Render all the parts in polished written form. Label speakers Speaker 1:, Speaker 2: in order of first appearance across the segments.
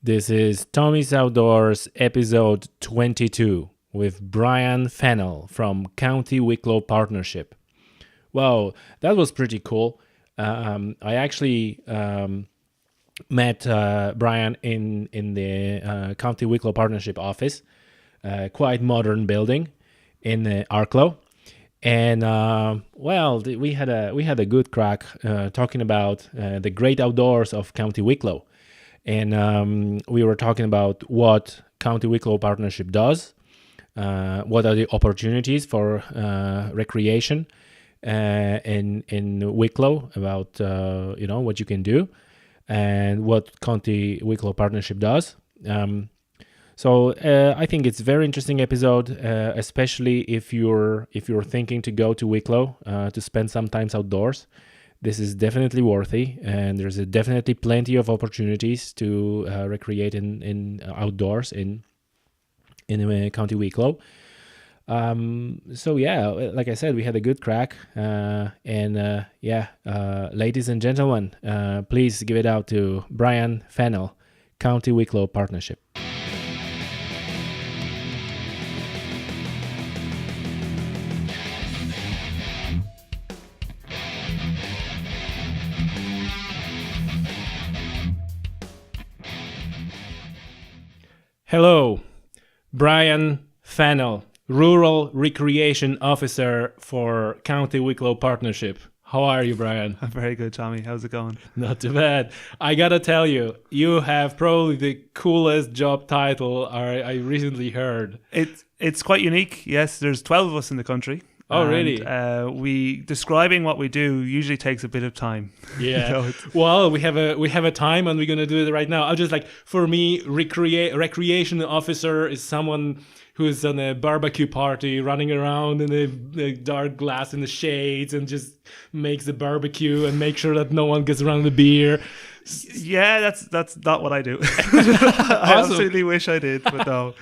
Speaker 1: This is Tommy's Outdoors, episode 22, with Bryan Fennell from County Wicklow Partnership. Wow, that was pretty cool. I actually met Bryan in the County Wicklow Partnership office, quite modern building in Arklow. And we had a good crack talking about the great outdoors of County Wicklow. And we were talking about what County Wicklow Partnership does, what are the opportunities for recreation in Wicklow, about what you can do, and what County Wicklow Partnership does. So I think it's a very interesting episode, especially if you're thinking to go to Wicklow to spend some time outdoors. This is definitely worthy, and there's definitely plenty of opportunities to recreate in outdoors in County Wicklow. So yeah, like I said, we had a good crack, ladies and gentlemen, please give it out to Bryan Fennell, County Wicklow Partnership. Hello, Bryan Fennell, Rural Recreation Officer for County Wicklow Partnership. How are you, Bryan?
Speaker 2: I'm very good, Tommy. How's it going?
Speaker 1: Not too bad. I gotta tell you, you have probably the coolest job title I recently heard.
Speaker 2: It's quite unique. Yes, there's 12 of us in the country.
Speaker 1: Oh, really?
Speaker 2: Describing what we do usually takes a bit of time.
Speaker 1: Yeah. Well, we have a time, and we're gonna do it right now. I'm just like, for me, recreation officer is someone who's on a barbecue party, running around in the dark glass in the shades, and just makes the barbecue and make sure that no one gets around the beer.
Speaker 2: Yeah, that's not what I do. I absolutely wish I did, but no,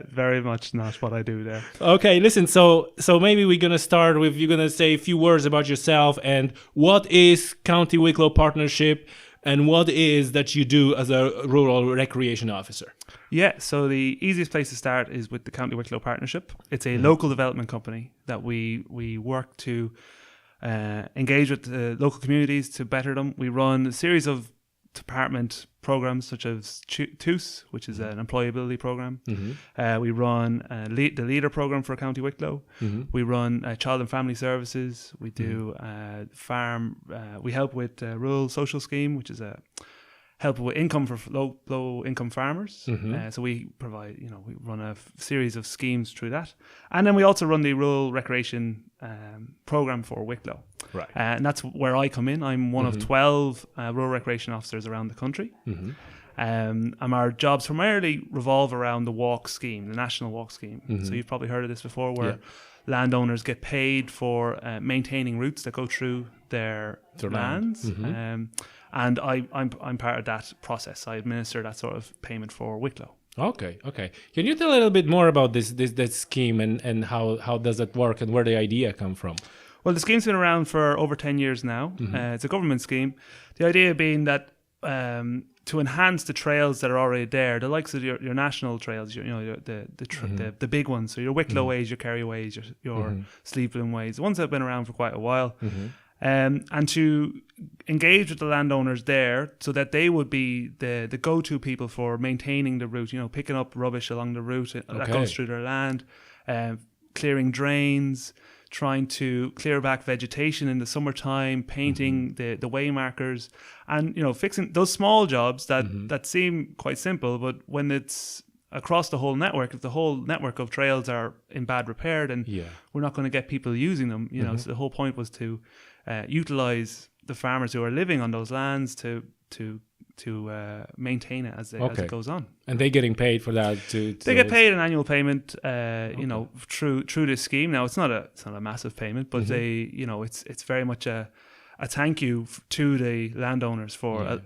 Speaker 2: very much not what I do there.
Speaker 1: Okay, listen, so maybe we're going to start with, you're going to say a few words about yourself and what is County Wicklow Partnership and what is that you do as a rural recreation officer.
Speaker 2: Yeah, so the easiest place to start is with the County Wicklow Partnership. It's a local development company that we work to engage with the local communities to better them. We run a series of department programs such as TUS, which is an employability program. Mm-hmm. We run the leader program for County Wicklow. Mm-hmm. We run child and family services. We do farm. We help with rural social scheme, which is a help with income for low income farmers. Mm-hmm. So we provide, we run a series of schemes through that. And then we also run the rural recreation program for Wicklow. Right. And that's where I come in. I'm one of 12 rural recreation officers around the country. Mm-hmm. And our jobs primarily revolve around the walk scheme, the national walk scheme. Mm-hmm. So you've probably heard of this before, where landowners get paid for maintaining routes that go through their lands. Mm-hmm. And I'm part of that process. I administer that sort of payment for Wicklow.
Speaker 1: Okay. Can you tell a little bit more about this scheme and how does it work and where the idea come from?
Speaker 2: Well, the scheme's been around for over 10 years now. Mm-hmm. It's a government scheme. The idea being that to enhance the trails that are already there, the likes of your national trails, the big ones, so your Wicklow Ways, your Kerry Ways, your Sleepland Ways, the ones that have been around for quite a while. Mm-hmm. And to engage with the landowners there so that they would be the go-to people for maintaining the route, picking up rubbish along the route that goes through their land, clearing drains, trying to clear back vegetation in the summertime, painting the way markers, and fixing those small jobs that seem quite simple, but when it's across the whole network, if the whole network of trails are in bad repair, then we're not going to get people using them. So the whole point was to utilize the farmers who are living on those lands to maintain it as it goes on.
Speaker 1: And they're getting paid for that
Speaker 2: They get paid an annual payment, through this scheme. Now it's not a massive payment, but it's very much a thank you to the landowners for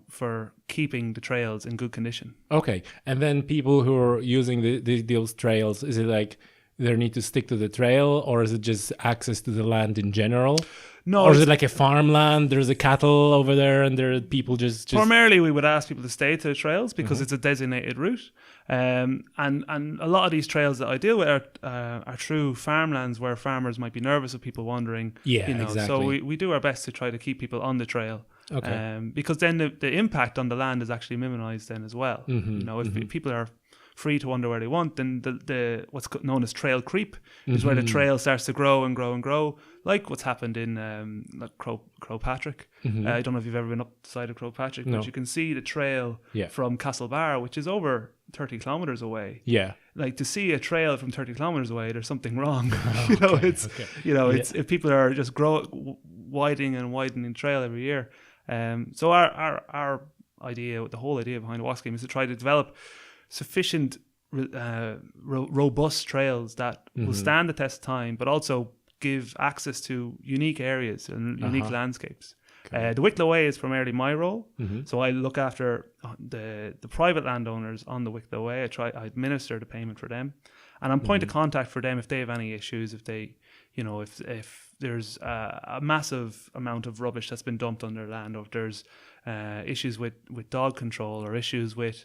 Speaker 2: for keeping the trails in good condition.
Speaker 1: Okay, and then people who are using those trails, is it like they need to stick to the trail, or is it just access to the land in general?
Speaker 2: No,
Speaker 1: Or is it like a farmland? There's a cattle over there, and there are people just
Speaker 2: primarily we would ask people to stay to the trails because it's a designated route. And a lot of these trails that I deal with are true farmlands where farmers might be nervous of people wandering.
Speaker 1: Yeah,
Speaker 2: you know,
Speaker 1: exactly.
Speaker 2: So we do our best to try to keep people on the trail.
Speaker 1: Okay.
Speaker 2: Because then the impact on the land is actually minimized then as well. You know, if people are free to wander where they want, then the what's known as trail creep is where the trail starts to grow and grow and grow, like what's happened in like Crowpatrick. I don't know if you've ever been up the side of Crowpatrick, but you can see the trail from Castlebar, which is over 30 kilometers away.
Speaker 1: Yeah.
Speaker 2: Like, to see a trail from 30 kilometers away, there's something wrong. You know, it's it's if people are just widening and widening the trail every year. So our idea, the whole idea behind the walk scheme, is to try to develop sufficient robust trails that will stand the test of time, but also give access to unique areas and unique landscapes. Okay. The Wicklow Way is primarily my role, so I look after the private landowners on the Wicklow Way. I administer the payment for them, and I'm point of contact for them if they have any issues. If they, you know, if there's a massive amount of rubbish that's been dumped on their land, or if there's issues with dog control, or issues with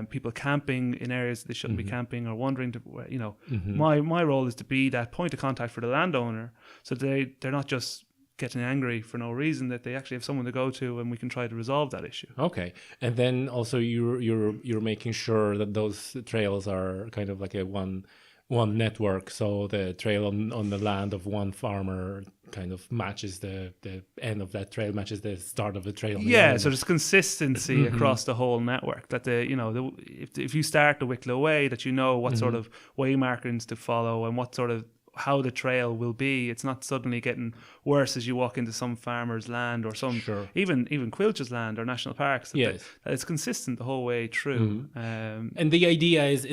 Speaker 2: people camping in areas that they shouldn't be camping, or wandering to, you know, my role is to be that point of contact for the landowner, so they're not just getting angry for no reason, that they actually have someone to go to, and we can try to resolve that issue.
Speaker 1: Okay. And then also you're making sure that those trails are kind of like a one network, so the trail on the land of one farmer kind of matches the end of that trail, matches the start of the trail.
Speaker 2: Yeah, so there's consistency across the whole network, that if you start the Wicklow Way, that you know what sort of way markings to follow and what sort of how the trail will be. It's not suddenly getting worse as you walk into some farmer's land, or some even Quilch's land or national parks. That it's consistent the whole way through.
Speaker 1: And the idea is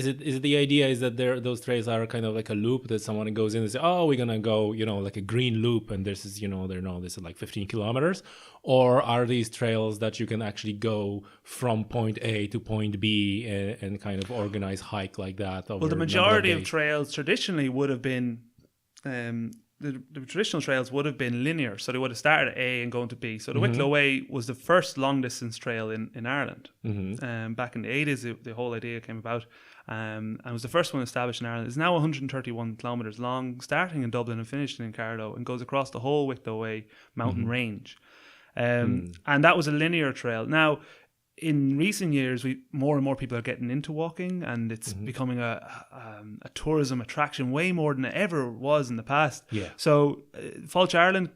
Speaker 1: that those trails are kind of like a loop that someone goes in and says, oh, we're gonna go, you know, like a green loop, and this is, you know, this is like 15 kilometers, or are these trails that you can actually go from point A to point B and kind of organize hike like that? Well,
Speaker 2: the majority of trails traditionally would have been the traditional trails would have been linear, so they would have started at A and gone to B. So the Wicklow Way was the first long distance trail in Ireland. Back in the 80s, the whole idea came about, and it was the first one established in Ireland. It's now 131 kilometres long, starting in Dublin and finishing in Carlow, and goes across the whole Wicklow Way mountain range. And that was a linear trail. Now, in recent years, more and more people are getting into walking, and it's becoming a tourism attraction way more than it ever was in the past. Yeah. So, Fáilte Ireland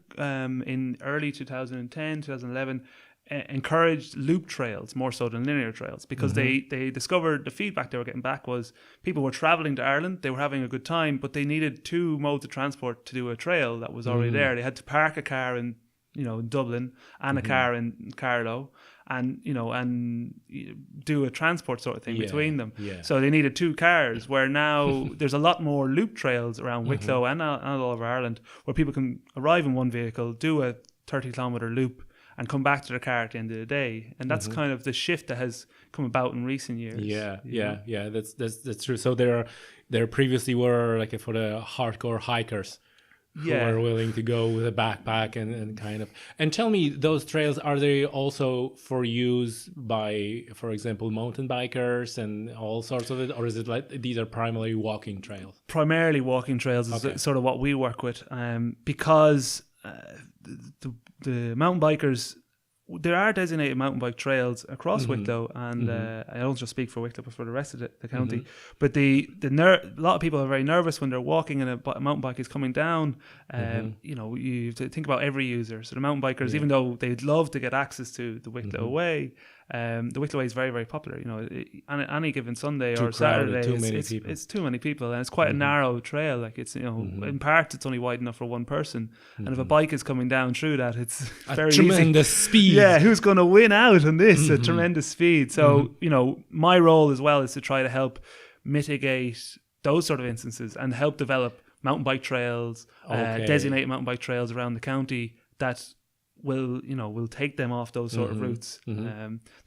Speaker 2: in early 2010, 2011 encouraged loop trails more so than linear trails, because they discovered the feedback they were getting back was people were travelling to Ireland, they were having a good time, but they needed two modes of transport to do a trail that was already there. They had to park a car in Dublin and a car in Carlow, and do a transport sort of thing between them. So they needed two cars, where now there's a lot more loop trails around Wicklow and all over Ireland, where people can arrive in one vehicle, do a 30-kilometre loop, and come back to their car at the end of the day. And that's kind of the shift that has come about in recent years. Yeah, that's true. So there previously were, like, for the hardcore hikers who are willing to go with a backpack and kind of. And tell me, those trails, are they also for use by, for example, mountain bikers and all sorts of it, or is it like these are primarily walking trails? Primarily walking trails is sort of what we work with, because the mountain bikers, there are designated mountain bike trails across Wicklow, and I don't just speak for Wicklow but for the rest of the county. But a lot of people are very nervous when they're walking and a mountain bike is coming down. You have to think about every user. So the mountain bikers, even though they'd love to get access to the Wicklow Way, the Wicklow Way is very, very popular. Any given Sunday or Saturday, it's too many people, and it's quite a narrow trail. Like, it's in part it's only wide enough for one person, and if a bike is coming down through that, it's very
Speaker 1: tremendous speed.
Speaker 2: Yeah, who's going to win out on this? A tremendous speed. So my role as well is to try to help mitigate those sort of instances and help develop mountain bike trails, designate mountain bike trails around the county that will take them off those sort of routes.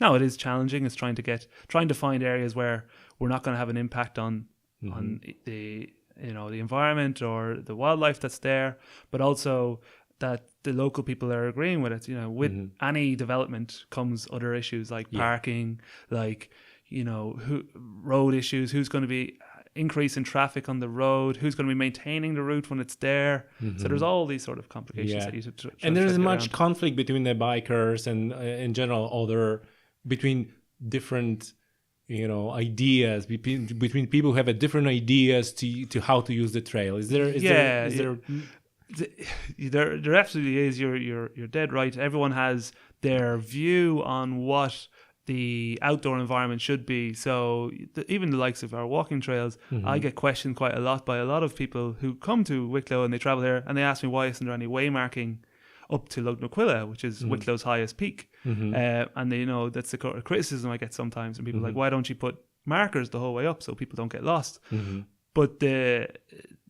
Speaker 2: Now, it is challenging. It's trying to find areas where we're not going to have an impact on the environment or the wildlife that's there, but also that the local people are agreeing with it. With any development comes other issues like parking, like road issues. Who's going to be increase in traffic on the road? Who's going to be maintaining the route when it's there? So there's all these sort of complications that you should.
Speaker 1: And there's much conflict between the bikers and in general between different ideas between people who have different ideas to how to use the trail. Is there
Speaker 2: there absolutely is. You're dead right. Everyone has their view on what the outdoor environment should be. So even the likes of our walking trails, I get questioned quite a lot by a lot of people who come to Wicklow and they travel here and they ask me, why isn't there any waymarking up to Lugnaquilla, which is Wicklow's highest peak? And that's the criticism I get sometimes, and people are like, why don't you put markers the whole way up so people don't get lost? But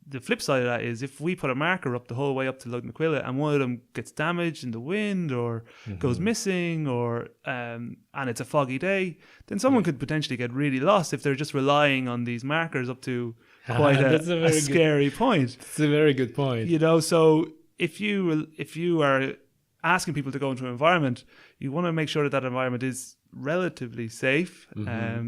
Speaker 2: the flip side of that is, if we put a marker up the whole way up to Lugnaquilla and one of them gets damaged in the wind or goes missing, or and it's a foggy day, then someone could potentially get really lost if they're just relying on these markers up to quite a scary point.
Speaker 1: It's a very good point.
Speaker 2: So if you are asking people to go into an environment, you want to make sure that environment is relatively safe.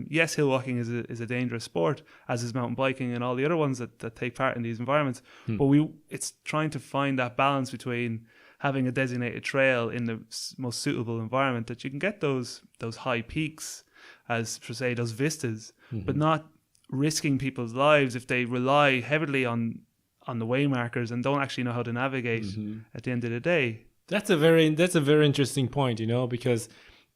Speaker 2: Yes, hill walking is a dangerous sport, as is mountain biking and all the other ones that take part in these environments. But it's trying to find that balance between having a designated trail in the most suitable environment, that you can get those high peaks, as per se, those vistas, but not risking people's lives if they rely heavily on the way markers and don't actually know how to navigate at the end of the day.
Speaker 1: That's a very interesting point, because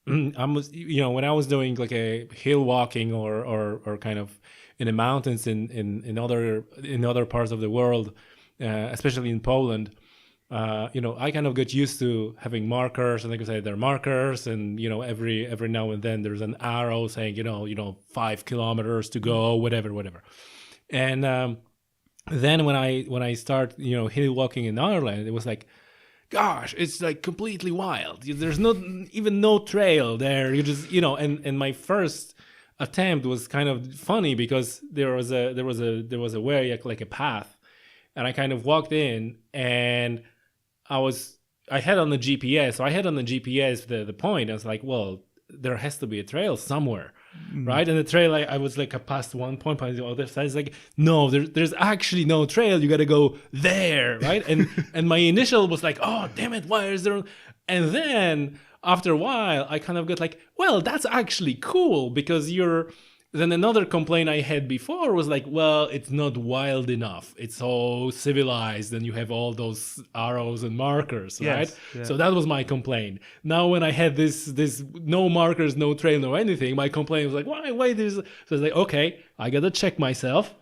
Speaker 1: when I was doing like a hill walking or kind of in the mountains in other parts of the world, especially in Poland, I kind of got used to having markers, and like I said, they're markers, and every now and then there's an arrow saying 5 kilometers to go, whatever, and then when I start hill walking in Ireland, it was like, gosh, it's like completely wild. There's even no trail there. You just and my first attempt was kind of funny, because there was a way, like a path, and I kind of walked in, and I had on the GPS. So I had on the GPS the point. I was like, well, there has to be a trail somewhere, right? And the trail, I was like, I passed one point, on the other side, it's like, no, there's actually no trail. You got to go there, right? And my initial was like, oh, damn it, why is there? And then after a while, I kind of got like, well, that's actually cool, because then another complaint I had before was like, well, it's not wild enough. It's so civilized, and you have all those arrows and markers, right?
Speaker 2: Yes, yeah.
Speaker 1: So that was my complaint. Now when I had this no markers, no trail, no anything, my complaint was like, why there's... So it's like, okay, I gotta check myself,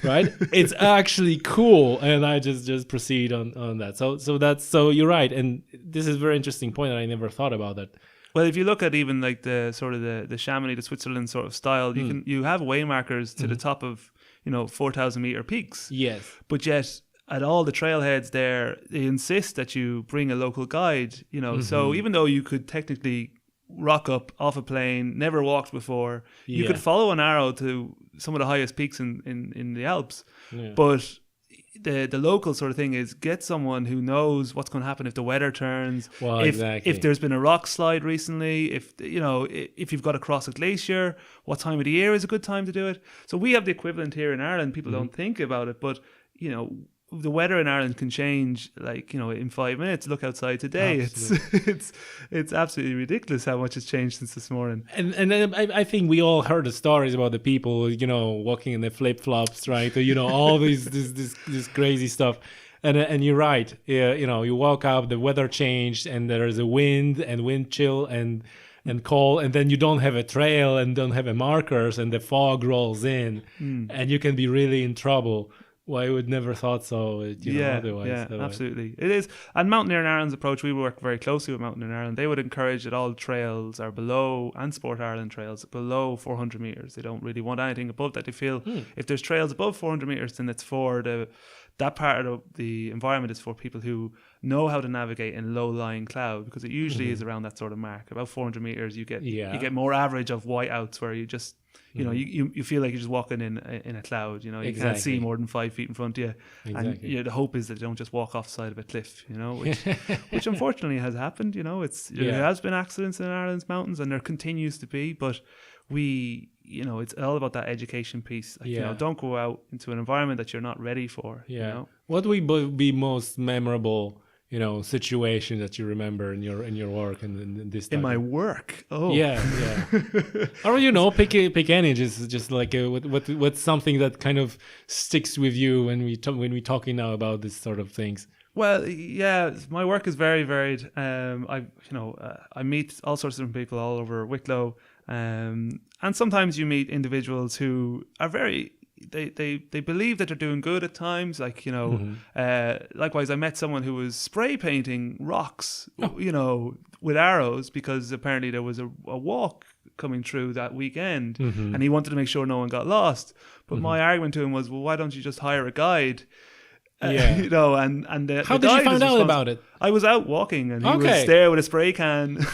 Speaker 1: right? It's actually cool, and I just proceed on that. So you're right, and this is a very interesting point, and I never thought about that.
Speaker 2: Well, if you look at even like the sort of the Chamonix, the Switzerland sort of style, you have way markers to the top of 4,000 meter peaks.
Speaker 1: Yes,
Speaker 2: but yet at all the trailheads there, they insist that you bring a local guide. So even though you could technically rock up off a plane, never walked before, you could follow an arrow to some of the highest peaks in the Alps, but the local sort of thing is, get someone who knows what's going to happen if the weather turns, if there's been a rock slide recently, if you've got to cross a glacier, what time of the year is a good time to do it. So we have the equivalent here in Ireland. People don't think about it, but the weather in Ireland can change in 5 minutes. Look outside today. Absolutely. It's absolutely ridiculous how much has changed since this morning.
Speaker 1: And I think we all heard the stories about the people walking in the flip-flops, right? All this crazy stuff. And you're right. You walk up, the weather changed, and there's a wind and wind chill and cold, and then you don't have a trail and don't have a markers, and the fog rolls in, and you can be really in trouble. Well, I would never thought so, otherwise.
Speaker 2: Yeah, absolutely. It is. And Mountaineer in Ireland's approach, we work very closely with Mountaineer in Ireland. They would encourage that all trails are below, and Sport Ireland trails, below 400 metres. They don't really want anything above that. They feel if there's trails above 400 metres, then it's for that part of the environment is for people who know how to navigate in low-lying cloud, because it usually is around that sort of mark. About 400 metres, you get more average of whiteouts, where you just... you know, you feel like you're just walking in a cloud. You know, you can't see more than 5 feet in front of you, and the hope is that they don't just walk off the side of a cliff. You know, which unfortunately has happened. You know, there has been accidents in Ireland's mountains, and there continues to be. But you know, it's all about that education piece. Like, you know, don't go out into an environment that you're not ready for.
Speaker 1: Yeah.
Speaker 2: You know?
Speaker 1: What would be most memorable, you know, situation that you remember in your work and in this?
Speaker 2: In my work? Oh,
Speaker 1: yeah. Or, you know, pick any. Just like what's something that kind of sticks with you when we talking now about this sort of things.
Speaker 2: Well, yeah, my work is very varied. I meet all sorts of different people all over Wicklow. And sometimes you meet individuals who are they believe that they're doing good at times. Like, you know, likewise, I met someone who was spray painting rocks, you know, with arrows because apparently there was a walk coming through that weekend and he wanted to make sure no one got lost. But my argument to him was, well, why don't you just hire a guide? You know, and
Speaker 1: how did you find out about it?
Speaker 2: I was out walking and he was there with a spray can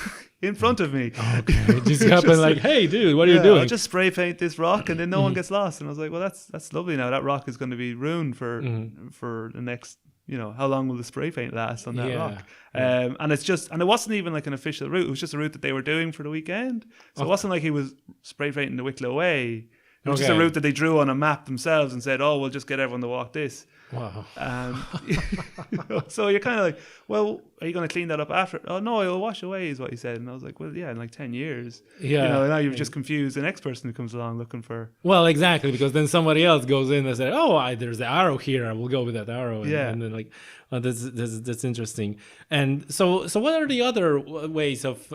Speaker 2: in front of me.
Speaker 1: Okay, it just happened like, hey, dude, what are you doing?
Speaker 2: I'll just spray paint this rock and then no one gets lost. And I was like, well, that's lovely now. That rock is going to be ruined for the next, you know, how long will the spray paint last on that rock? And it wasn't even like an official route. It was just a route that they were doing for the weekend. So it wasn't like he was spray painting the Wicklow Way. It was just a route that they drew on a map themselves and said, oh, we'll just get everyone to walk this.
Speaker 1: Wow.
Speaker 2: You know, so you're kind of like, well, are you going to clean that up after? Oh, no, it'll wash away is what he said. And I was like, well, yeah, in like 10 years. Yeah. You know, now you've just confused the next person who comes along looking for...
Speaker 1: Well, exactly, because then somebody else goes in and says, oh, there's the arrow here. I will go with that arrow. And then like, oh, that's interesting. And so what are the other ways of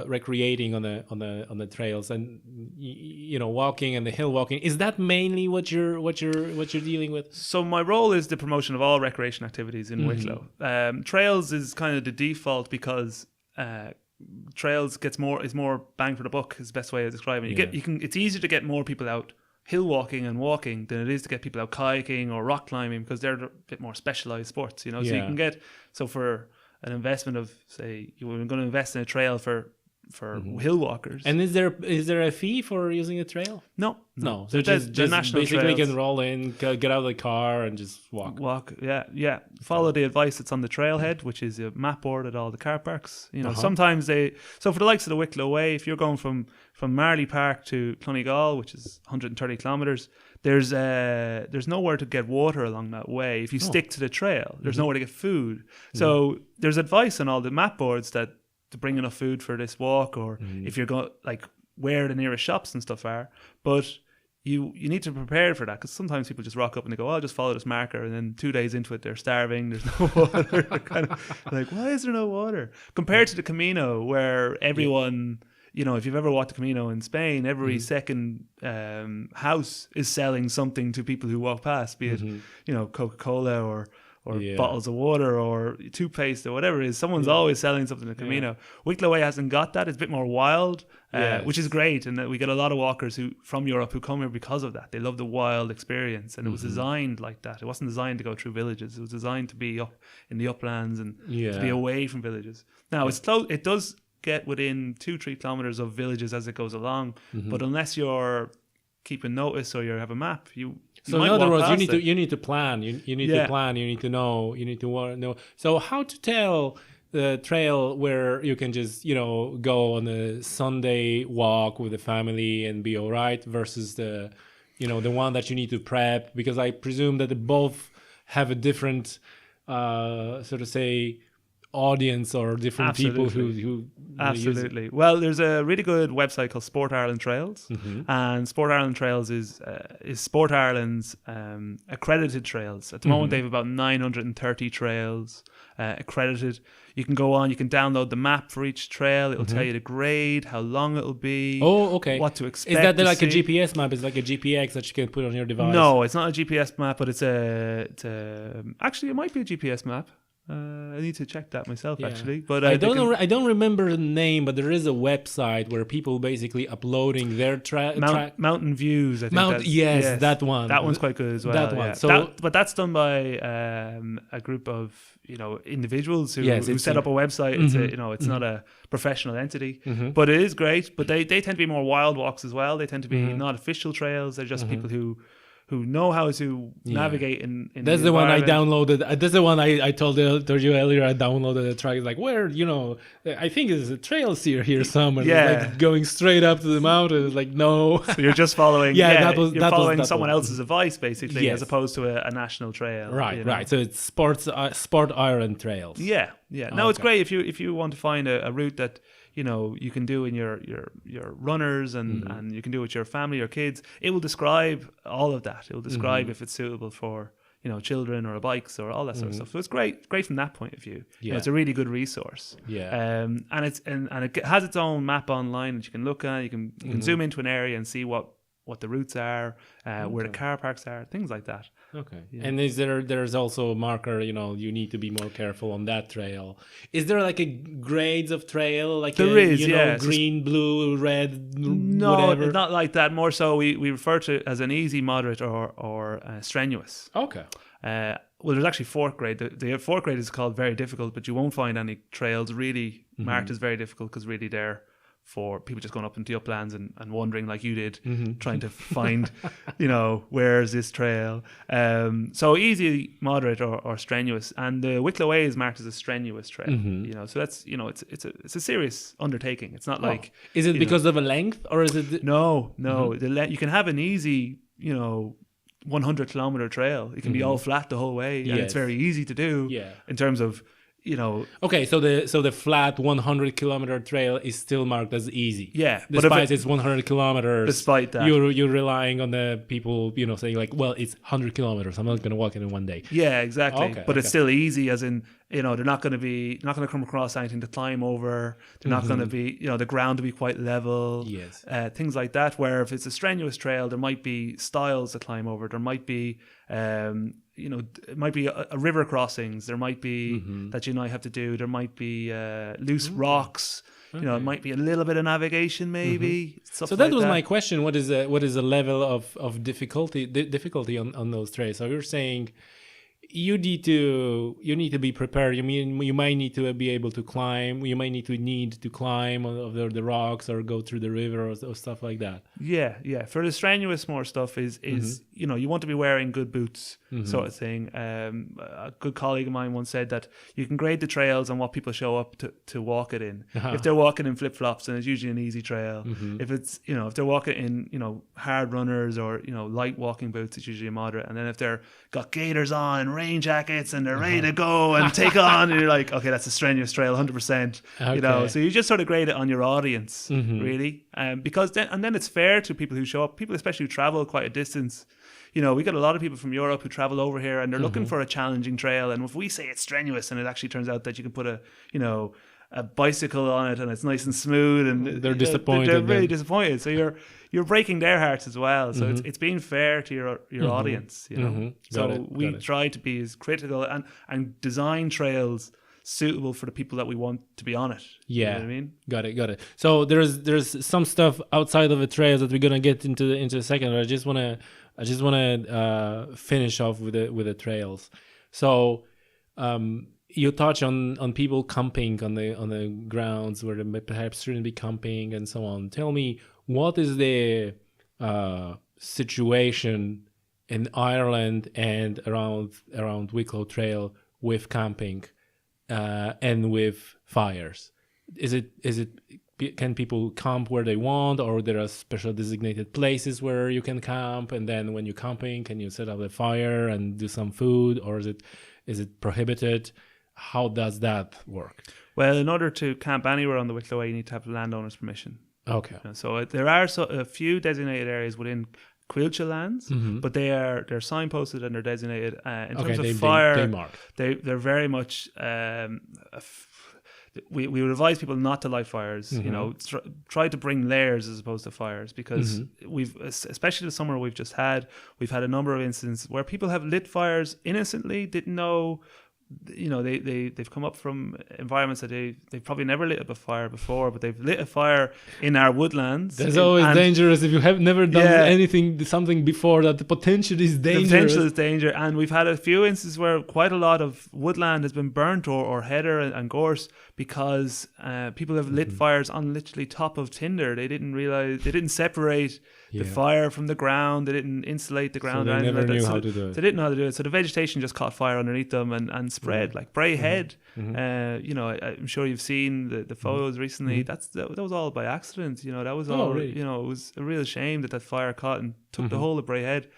Speaker 1: recreating on the trails and, you know, walking and the hill walking? Is that mainly what you're dealing with?
Speaker 2: So my role is the promotion of all recreation activities in Wicklow. Trails is kind of the default because trails is more bang for the buck is the best way of describing it. It's easier to get more people out hill walking and walking than it is to get people out kayaking or rock climbing because they're a bit more specialized sports, you know. So you can get for an investment of, say, you're going to invest in a trail for hill walkers.
Speaker 1: And is there a fee for using a trail?
Speaker 2: No.
Speaker 1: So just basically trails. Can roll in, get out of the car and just walk.
Speaker 2: Yeah. Follow the advice that's on the trailhead, which is a map board at all the car parks. You know, sometimes so for the likes of the Wicklow Way, if you're going from Marley Park to Clonegall, which is 130 kilometres, there's nowhere to get water along that way. If you stick to the trail, there's nowhere to get food. So there's advice on all the map boards to bring enough food for this walk, or if you're going, like, where the nearest shops and stuff are. But you need to prepare for that, because sometimes people just rock up and they go, oh, I'll just follow this marker, and then 2 days into it they're starving, there's no water. They're kind of like, why is there no water? Compared to the Camino, where everyone, you know, if you've ever walked the Camino in Spain, every second house is selling something to people who walk past, be it, you know, Coca-Cola or bottles of water or toothpaste or whatever it is. Someone's always selling something at Camino. Wicklow Way hasn't got that. It's a bit more wild, which is great. And that we get a lot of walkers from Europe who come here because of that. They love the wild experience. And it was designed like that. It wasn't designed to go through villages. It was designed to be up in the uplands and to be away from villages. Now, it's close. It does get within 2-3 kilometers of villages as it goes along. But unless you're keeping notice or you have a map,
Speaker 1: so in other words, you need to plan. You need to plan. You need to know. You need to know. So how to tell the trail where you can just, you know, go on a Sunday walk with the family and be all right versus the, you know, the one that you need to prep, because I presume that they both have a different sort of say audience or different people who
Speaker 2: absolutely. Well, there's a really good website called Sport Ireland Trails, and Sport Ireland Trails is Sport Ireland's accredited trails. At the moment, they have about 930 trails accredited. You can go on, you can download the map for each trail. It'll tell you the grade, how long it'll be.
Speaker 1: Oh, okay.
Speaker 2: What to expect.
Speaker 1: Is that like a GPS map? It's like a GPX that you can put on your device?
Speaker 2: No, it's not a GPS map, but it's actually, it might be a GPS map. I need to check that myself,
Speaker 1: Yeah.
Speaker 2: actually. But
Speaker 1: I don't know. I don't remember the name, but there is a website where people basically uploading their
Speaker 2: Mountain Views. I think
Speaker 1: yes, that one.
Speaker 2: That one's quite good as well.
Speaker 1: That one.
Speaker 2: Yeah.
Speaker 1: So,
Speaker 2: but that's done by a group of individuals who set up a website. It's it's not a professional entity, but it is great. But they tend to be more wild walks as well. They tend to be not official trails. They're just people who know how to navigate in
Speaker 1: that's the one I downloaded. That's the one I told you earlier. I downloaded the track. It's like, where, I think there's a trail here somewhere.
Speaker 2: Yeah.
Speaker 1: It's like going straight up to the mountain. It's like, no.
Speaker 2: So you're just following
Speaker 1: you're
Speaker 2: following someone else's advice, basically,
Speaker 1: Yes.
Speaker 2: as opposed to a national trail.
Speaker 1: Right. So it's sport iron trails.
Speaker 2: Yeah. No, it's great if you want to find a route that you can do in your runners and you can do it with your family or kids. It will describe all of that. It will describe if it's suitable for children or bikes or all that sort of stuff. So it's great from that point of view.
Speaker 1: Yeah.
Speaker 2: It's a really good resource.
Speaker 1: Yeah.
Speaker 2: And it has its own map online that you can look at. You can zoom into an area and see what the routes are, where the car parks are, things like that.
Speaker 1: Okay. Yeah. And there's also a marker, you need to be more careful on that trail. Is there like a grades of trail? Like
Speaker 2: there is, yeah.
Speaker 1: Green, blue, red,
Speaker 2: no,
Speaker 1: whatever?
Speaker 2: Not like that. More so we refer to it as an easy, moderate or strenuous.
Speaker 1: Okay.
Speaker 2: Well, there's actually fourth grade. The fourth grade is called very difficult, but you won't find any trails really marked as very difficult because really they're for people just going up into the uplands and wandering like you did, trying to find, where is this trail? So easy, moderate, or strenuous. And the Wicklow Way is marked as a strenuous trail. So that's it's a serious undertaking. It's not like
Speaker 1: is it because of a length or is it?
Speaker 2: No. You can have an easy 100-kilometer trail. It can be all flat the whole way, and it's very easy to do.
Speaker 1: Yeah.
Speaker 2: In terms of
Speaker 1: Okay, so the flat 100-kilometer trail is still marked as easy.
Speaker 2: Yeah,
Speaker 1: despite it's 100 kilometers.
Speaker 2: Despite that,
Speaker 1: you're relying on the people, saying like, well, it's 100 kilometers. I'm not going to walk it in one day.
Speaker 2: Yeah, exactly.
Speaker 1: Okay,
Speaker 2: but it's still easy, as in they're not going to come across anything to climb over. They're not going to be the ground to be quite level.
Speaker 1: Yes,
Speaker 2: things like that. Where if it's a strenuous trail, there might be stiles to climb over. There might be it might be a river crossings. There might be that you might have to do. There might be loose rocks.
Speaker 1: Okay.
Speaker 2: It might be a little bit of navigation, maybe.
Speaker 1: So that was my question. What is the level of difficulty on those trails? So you're saying you need to be prepared. You might need to be able to climb. You might need to climb over the rocks or go through the river or stuff like that.
Speaker 2: Yeah. For the strenuous more stuff is you want to be wearing good boots, sort of thing. A good colleague of mine once said that you can grade the trails on what people show up to walk it in. If they're walking in flip flops, then it's usually an easy trail. If it's if they're walking in hard runners or light walking boots, it's usually a moderate. And then if they're got gaiters on and rain jackets and they're ready to go and take on, and you're like, okay, that's a strenuous trail, 100%.
Speaker 1: Okay.
Speaker 2: So you just sort of grade it on your audience, really, because then it's fair to people who show up, people especially who travel quite a distance. We got a lot of people from Europe who travel over here and they're looking for a challenging trail. And if we say it's strenuous and it actually turns out that you can put a bicycle on it and it's nice and smooth, and
Speaker 1: they're disappointed.
Speaker 2: They're really disappointed. So you're breaking their hearts as well. So it's being fair to your audience. So we try to be as critical and design trails suitable for the people that we want to be on it.
Speaker 1: Yeah,
Speaker 2: you know what I mean?
Speaker 1: Got it. So there's some stuff outside of the trails that we're gonna get into a second. I just wanna finish off with the trails. So you touch on people camping on the grounds where they perhaps shouldn't be camping and so on. Tell me, what is the situation in Ireland and around Wicklow Trail with camping and with fires? Can people camp where they want, or there are special designated places where you can camp, and then when you're camping, can you set up a fire and do some food, or is it prohibited? How does that work?
Speaker 2: Well, in order to camp anywhere on the Wicklow Way, you need to have the landowner's permission.
Speaker 1: Okay.
Speaker 2: So there are a few designated areas within Cuilcha lands, but they're signposted and they're designated. In terms of fire, they're very much. We would advise people not to light fires. Try to bring layers as opposed to fires, because especially the summer we've had a number of incidents where people have lit fires innocently, didn't know they've come up from environments that they've probably never lit up a fire before, but they've lit a fire in our woodlands.
Speaker 1: That's always dangerous if you have never done something before. That the potential is dangerous.
Speaker 2: The potential is danger, and we've had a few instances where quite a lot of woodland has been burnt or heather and gorse because people have lit fires on literally top of tinder. They didn't separate the fire from the ground. They didn't insulate the ground.
Speaker 1: So they never knew how to do it.
Speaker 2: They didn't know how to do it. So the vegetation just caught fire underneath them and spread like Bray Head. I'm sure you've seen the photos recently. That was all by accident. That was all.
Speaker 1: Really?
Speaker 2: It was a real shame that fire caught and took the whole of Bray Head.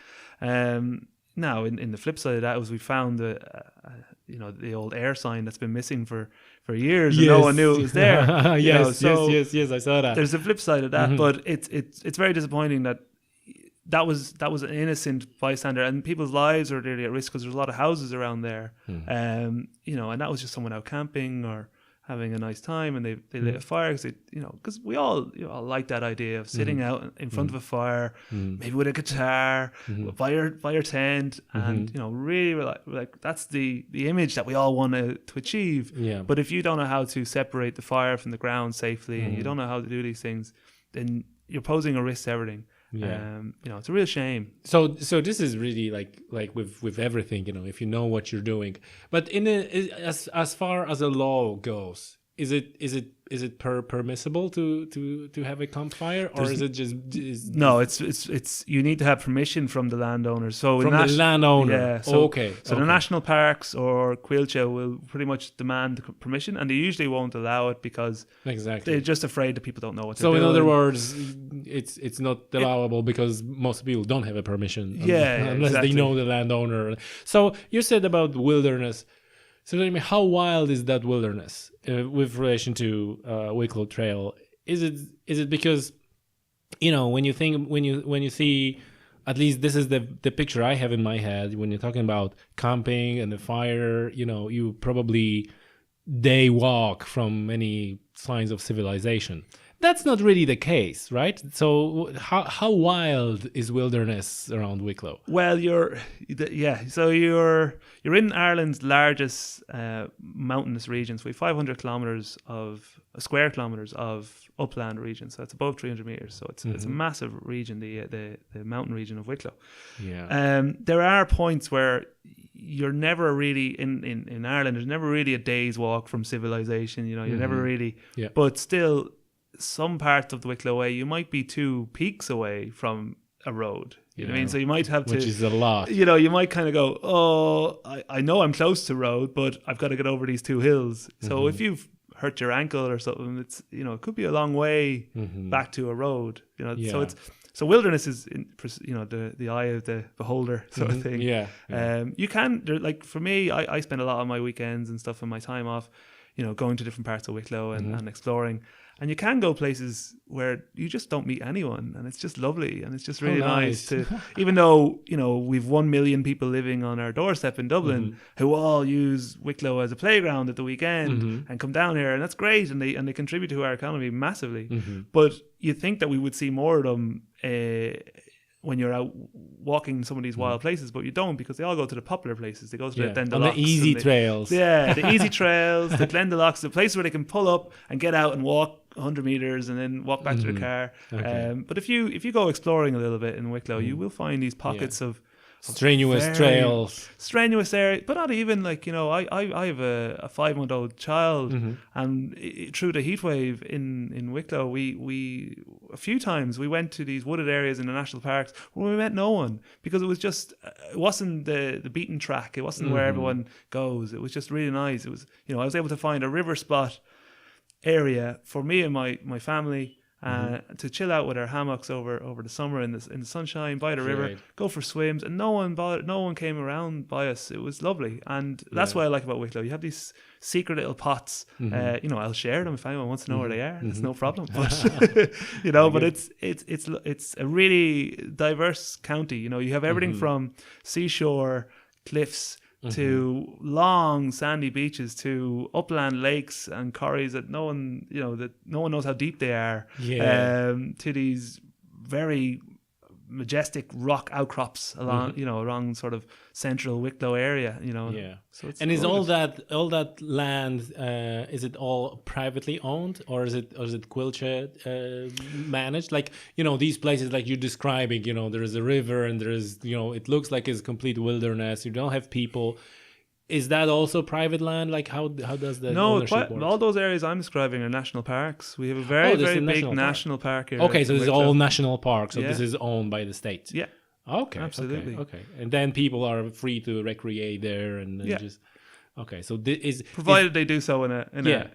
Speaker 2: Now, in the flip side of that was we found the old air sign that's been missing for years and no one knew it was there.
Speaker 1: Yes, I saw that.
Speaker 2: There's a flip side of that, but it's very disappointing that was an innocent bystander and people's lives are really at risk because there's a lot of houses around there. And that was just someone out camping or having a nice time, and they lit a fire because we all like that idea of sitting out in front of a fire, maybe with a guitar, by your tent, and really like that's the image that we all want to achieve. Yeah. But if you don't know how to separate the fire from the ground safely, and you don't know how to do these things, then you're posing a risk to everything. Yeah. It's a real shame.
Speaker 1: So this is really like with everything, if you know what you're doing. But as far as the law goes, is it permissible to have a campfire, or is it just
Speaker 2: no? It's you need to have permission from the landowners. So
Speaker 1: from the landowner.
Speaker 2: Yeah. So,
Speaker 1: okay.
Speaker 2: So the national parks or Cuilcha will pretty much demand permission, and they usually won't allow it because they're just afraid that people don't know what. So
Speaker 1: in other words, it's not allowable because most people don't have a permission. Unless they know the landowner. So you said about wilderness. So tell me, how wild is that wilderness with relation to Wicklow Trail? Is it because when you see, at least this is the picture I have in my head when you're talking about camping and the fire, you probably day walk from any signs of civilization. That's not really the case, right? So how wild is wilderness around Wicklow?
Speaker 2: Well, so you're in Ireland's largest mountainous region. So we have 500 square kilometers of upland region. So it's above 300 meters. So it's a massive region, the mountain region of Wicklow. Yeah. There are points where you're never really in Ireland. There's never really a day's walk from civilization. You're never really. Yeah. But still, some parts of the Wicklow Way, you might be 2 peaks away from a road. You know what I mean? So you might have to...
Speaker 1: Which is a lot.
Speaker 2: You might kind of go, I know I'm close to road, but I've got to get over these 2 hills. So if you've hurt your ankle or something, it's it could be a long way back to a road. So wilderness is the eye of the beholder sort of thing. You can, like for me, I spend a lot of my weekends and stuff and my time off, going to different parts of Wicklow and exploring. And you can go places where you just don't meet anyone, and it's just lovely, and it's just really nice to, even though we've 1 million people living on our doorstep in Dublin who all use Wicklow as a playground at the weekend and come down here, and that's great, and they contribute to our economy massively. But you think that we would see more of them when you're out walking some of these wild places, but you don't, because they all go to the popular places. They go to the Glendalochs.
Speaker 1: On the easy trails.
Speaker 2: Yeah, the easy trails, the Glendalochs, the place where they can pull up and get out and walk 100 meters and then walk back to the car. Okay. But if you go exploring a little bit in Wicklow, you will find these pockets of
Speaker 1: strenuous trails,
Speaker 2: strenuous areas, but not even like I have a 5-month-old child, and through the heat wave in Wicklow, we a few times we went to these wooded areas in the national parks where we met no one, because it was just it wasn't the beaten track, it wasn't where everyone goes. It was just really nice. It was I was able to find a river spot area for me and my family. To chill out with our hammocks over the summer in the sunshine by the river, go for swims, and no one came around by us. It was lovely, and that's what I like about Wicklow. You have these secret little pots. I'll share them if anyone wants to know where they are. It's no problem. But but it's a really diverse county. You have everything from seashore cliffs to long sandy beaches, to upland lakes and corries that no one knows how deep they are, to these very majestic rock outcrops along, around sort of central Wicklow area,
Speaker 1: Yeah.
Speaker 2: So it's
Speaker 1: And is
Speaker 2: gorgeous.
Speaker 1: all that land is it all privately owned, or is it Quilcha managed? Like, these places like you're describing, there is a river and there is, it looks like it's complete wilderness. You don't have people. Is that also private land? Like how does the
Speaker 2: No,
Speaker 1: ownership work?
Speaker 2: all those areas I'm describing are national parks. We have a
Speaker 1: This
Speaker 2: very
Speaker 1: is
Speaker 2: big
Speaker 1: national
Speaker 2: national park area.
Speaker 1: Okay, so
Speaker 2: in
Speaker 1: this is
Speaker 2: Wicklow.
Speaker 1: all national park. So this
Speaker 2: Yeah.
Speaker 1: is owned by the state.
Speaker 2: Yeah,
Speaker 1: Okay.
Speaker 2: absolutely.
Speaker 1: Okay. And then people are free to recreate there and
Speaker 2: Yeah.
Speaker 1: just. Okay, so this is
Speaker 2: provided they do so in a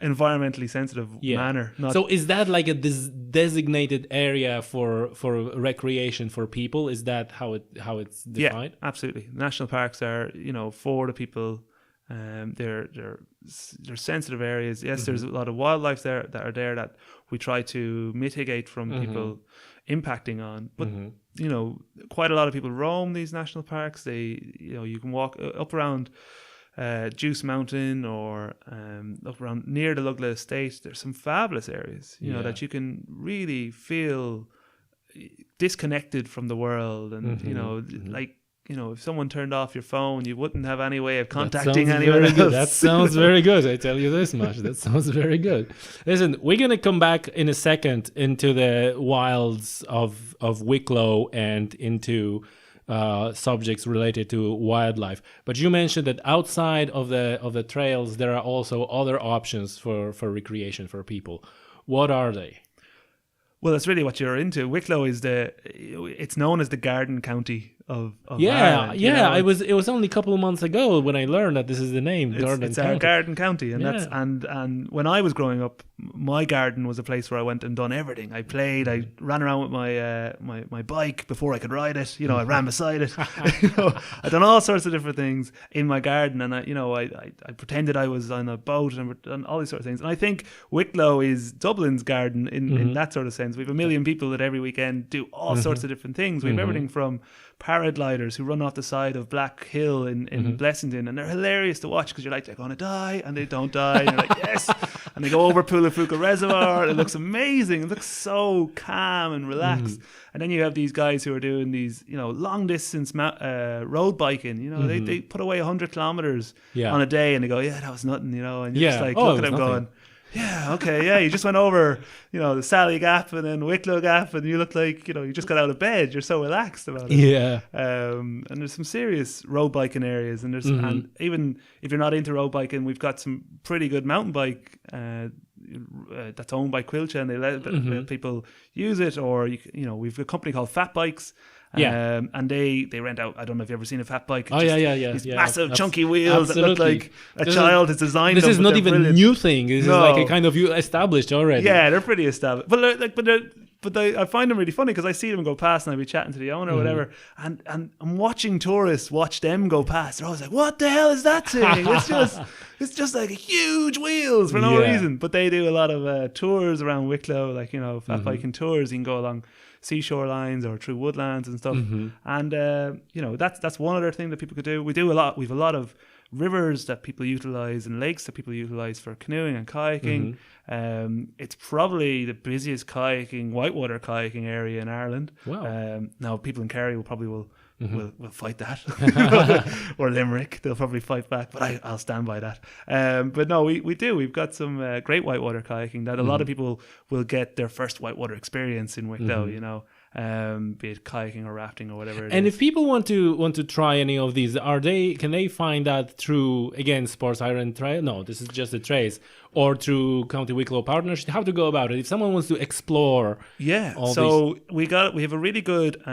Speaker 2: environmentally sensitive manner. Not
Speaker 1: So is that like a designated area for recreation for people? Is that how it's defined?
Speaker 2: Yeah, absolutely. National parks are for the people. They're sensitive areas. Yes, there's a lot of wildlife there that we try to mitigate from people impacting on. But quite a lot of people roam these national parks. They you can walk up around Juice Mountain or up around near the Lugla Estate. There's some fabulous areas that you can really feel disconnected from the world, and like if someone turned off your phone, you wouldn't have any way of contacting anyone else.
Speaker 1: That sounds very good. I tell you this much. That sounds very good. Listen, we're gonna come back in a second into the wilds of Wicklow and into subjects related to wildlife. But you mentioned that outside of the trails, there are also other options for recreation for people. What are they?
Speaker 2: Well, that's really what you're into. Wicklow is it's known as the Garden County of
Speaker 1: yeah.
Speaker 2: Ireland.
Speaker 1: It was only a couple of months ago when I learned that this is the name.
Speaker 2: It's our Garden County, and that's and when I was growing up, my garden was a place where I went and done everything. I played, I ran around with my bike before I could ride it. I ran beside it. I done all sorts of different things in my garden, and I pretended I was on a boat and all these sort of things. And I think Wicklow is Dublin's garden in that sort of sense. We have a million people that every weekend do all sorts of different things. We have everything from paragliders who run off the side of Black Hill in Blessington, and they're hilarious to watch because you're like, they're going to die, and they don't die, and you're like, yes, and they go over Poulafuka Reservoir. It looks amazing. It looks so calm and relaxed. And then you have these guys who are doing these long distance road biking. They put away 100 kilometers on a day, and they go, yeah, that was nothing, and you're just like, look at them going, yeah, okay, yeah, you just went over, the Sally Gap and then Wicklow Gap, and you look like, you just got out of bed. You're so relaxed about it.
Speaker 1: Yeah.
Speaker 2: And there's some serious road biking areas, and and even if you're not into road biking, we've got some pretty good mountain bike that's owned by Quilcha, and they let people use it, or we've a company called Fat Bikes.
Speaker 1: Yeah.
Speaker 2: And they rent out. I don't know if you've ever seen a fat bike.
Speaker 1: It's
Speaker 2: These massive chunky wheels that look like a child has designed.
Speaker 1: This
Speaker 2: them,
Speaker 1: is not even a new thing. This is like a kind of established already.
Speaker 2: Yeah, they're pretty established. But I find them really funny because I see them go past and I'll be chatting to the owner or whatever, and I'm watching tourists watch them go past. They're always like, "What the hell is that thing?" It's just like huge wheels for no reason. But they do a lot of tours around Wicklow, like fat biking tours. You can go along seashore lines or through woodlands and stuff, and that's one other thing that people could do. We do a lot. We've a lot of rivers that people utilize and lakes that people utilize for canoeing and kayaking. It's probably the busiest whitewater kayaking area in Ireland.
Speaker 1: Wow.
Speaker 2: Now people in Kerry will fight that, or Limerick, they'll probably fight back, but I'll stand by that. But no, we do. We've got some great whitewater kayaking that a lot of people will get their first whitewater experience in Wicklow. Be it kayaking or rafting or whatever.
Speaker 1: And if people want to try any of these, can they find that through, again, Sports Ireland Trail? No, this is just the trails, or through County Wicklow Partnership. How to go about it if someone wants to explore?
Speaker 2: Yeah, so we have a really good